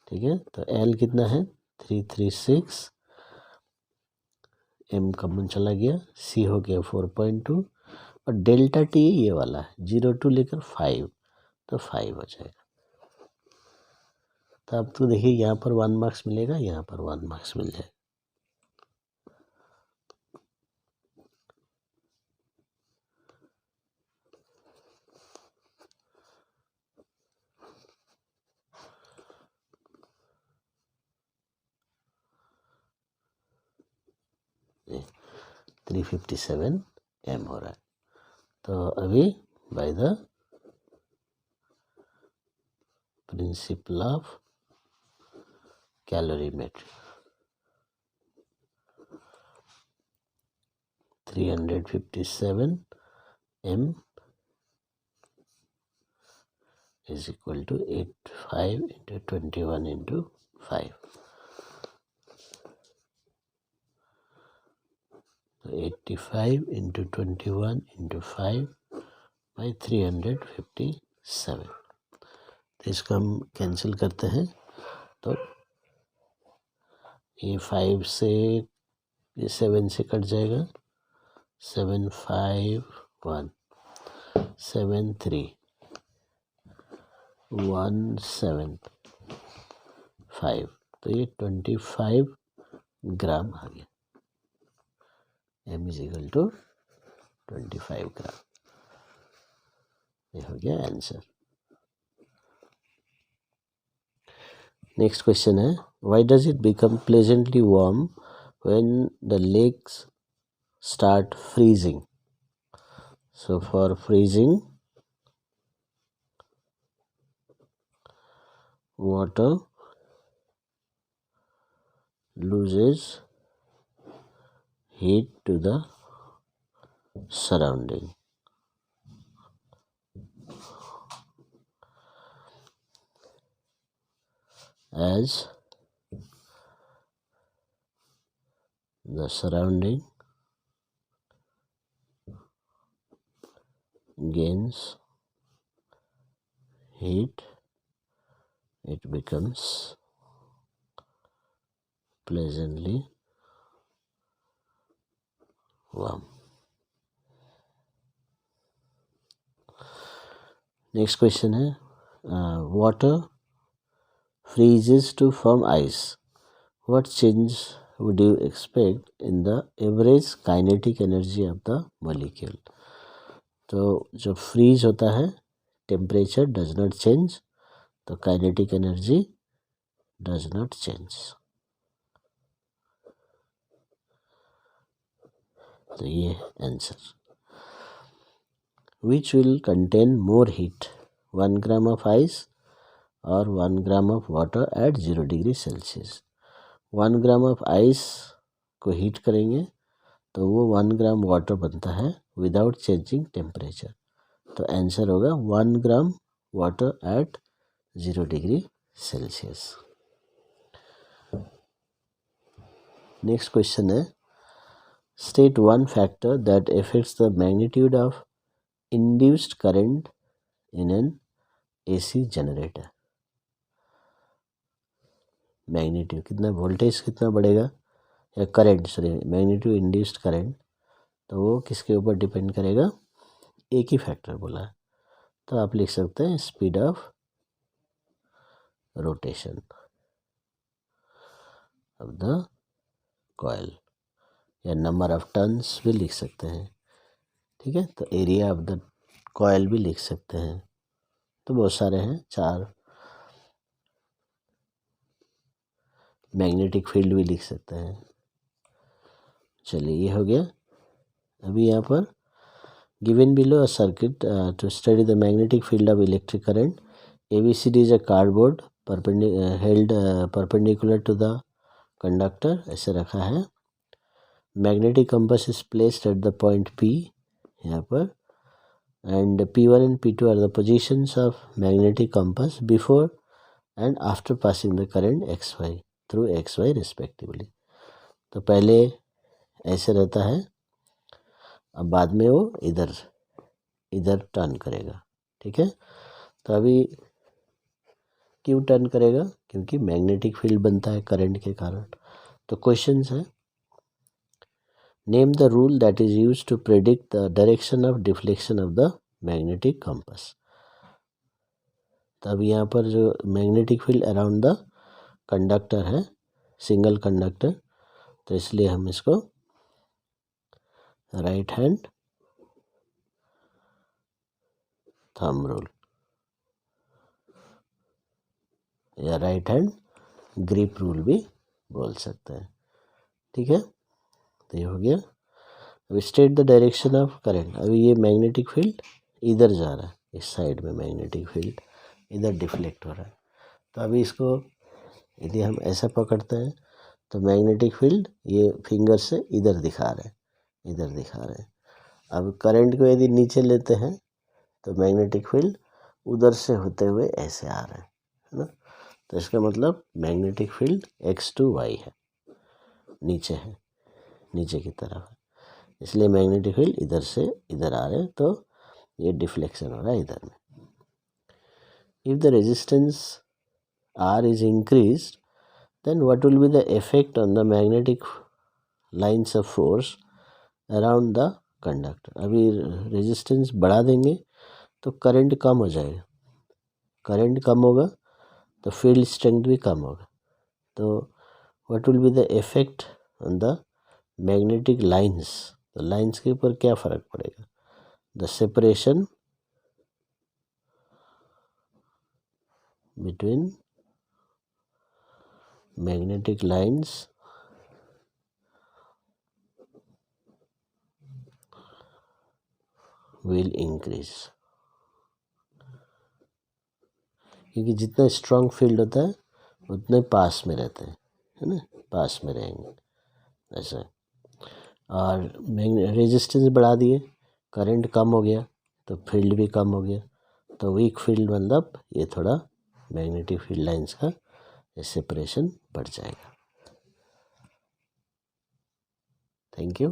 ठीक है। तो L कितना है 336, M कॉमन चला गया, C हो गया 4.2 और डेल्टा टी ये वाला है 0 टू लेकर 5, तो 5 हो जाएगा। तो अब तो देखिए यहाँ पर 1 मार्क्स मिलेगा, यहाँ पर 1 मार्क्स मिल जाएगा। ये 357 m हो रहा है। तो अभी by the principle of calorimetry 357 m is equal to 85 into 21 into 5. So 85 into 21 into 5 by 357. तो इसको हम कैंसिल करते हैं, तो ये 5 से ये 7 से कट जाएगा, 7 5 1 7 3 1 7 5, तो ये 25 ग्राम आ गया। m is equal to 25 gram. ये हो गया आंसर। नेक्स्ट क्वेश्चन है, why does it become pleasantly warm when the lakes start freezing? So for freezing water loses heat to the surrounding. As the surrounding gains heat, it becomes pleasantly warm. Next question है, water freezes to form ice. What change would you expect in the average kinetic energy of the molecule? तो जो freeze होता है, temperature does not change, तो kinetic energy does not change. तो ये answer. Which will contain more heat, 1 gram of ice और 1 gram of water at 0 degree Celsius. 1 gram of ice को heat करेंगे तो वो 1 ग्राम वाटर बनता है विदाउट चेंजिंग टेम्परेचर। तो आंसर होगा 1 gram water at 0 degree Celsius. Next question है, state one factor that affects the magnitude of induced current in an AC generator. Magnitude कितना, वोल्टेज कितना बढ़ेगा या current, sorry magnitude induced current, तो वो किसके ऊपर डिपेंड करेगा? एक ही फैक्टर बोला है, तो आप लिख सकते हैं speed of rotation of the coil, या नंबर ऑफ टर्न्स भी लिख सकते हैं। ठीक है, तो एरिया ऑफ द कॉइल भी लिख सकते हैं। तो बहुत सारे हैं, 4। मैग्नेटिक फील्ड भी लिख सकते हैं। चलिए ये हो गया। अभी यहाँ पर given below a circuit to study the magnetic field of electric current, ABCD is a cardboard held perpendicular to the conductor, ऐसे रखा है। Magnetic compass is placed at the point P यहाँ पर, and P1 and P2 are the positions of magnetic compass before and after passing the current XY through XY respectively. तो पहले ऐसे रहता है, अब बाद में वो इधर टर्न करेगा। ठीक है, तो अभी क्यों टर्न करेगा? क्योंकि मैग्नेटिक फील्ड बनता है करंट के कारण। तो क्वेश्चन है, name the rule that is use to predict the direction of deflection of the magnetic compass. तब यहाँ पर जो magnetic field around the conductor है, सिंगल कंडक्टर, तो इसलिए हम इसको राइट हैंड थंब रूल या राइट हैंड ग्रिप रूल भी बोल सकते हैं। ठीक है, तो ये हो गया। अब state the direction of current. अभी ये मैग्नेटिक फील्ड इधर जा रहा है, इस साइड में मैग्नेटिक फील्ड इधर डिफ्लेक्ट हो रहा है। तो अभी इसको यदि हम ऐसा पकड़ते हैं तो मैग्नेटिक फील्ड ये फिंगर से इधर दिखा रहे हैं, इधर दिखा रहे हैं। अब करंट को यदि नीचे लेते हैं तो मैग्नेटिक फील्ड उधर से होते हुए ऐसे आ रहे हैं, है ना। तो इसका मतलब मैग्नेटिक फील्ड x2y है, नीचे है, नीचे की तरफ है, इसलिए मैग्नेटिक फील्ड इधर से इधर आ रहे हैं, तो ये डिफ्लेक्शन हो रहा है इधर में। If the resistance R is increased, then what will be the effect on the magnetic lines of force around the conductor? अभी रेजिस्टेंस बढ़ा देंगे तो करंट कम हो जाएगा, करंट कम होगा तो फील्ड स्ट्रेंथ भी कम होगा। तो what will be the effect on the magnetic lines? तो लाइंस के ऊपर क्या फ़र्क पड़ेगा? The separation between magnetic lines will increase, क्योंकि जितना स्ट्रॉन्ग फील्ड होता है उतने पास में रहते हैं, है ना, पास में रहेंगे ऐसा। और रेजिस्टेंस बढ़ा दिए, करंट कम हो गया तो फील्ड भी कम हो गया, तो वीक फील्ड मतलब ये थोड़ा मैग्नेटिक फील्ड लाइंस का सेपरेशन बढ़ जाएगा। Thank you.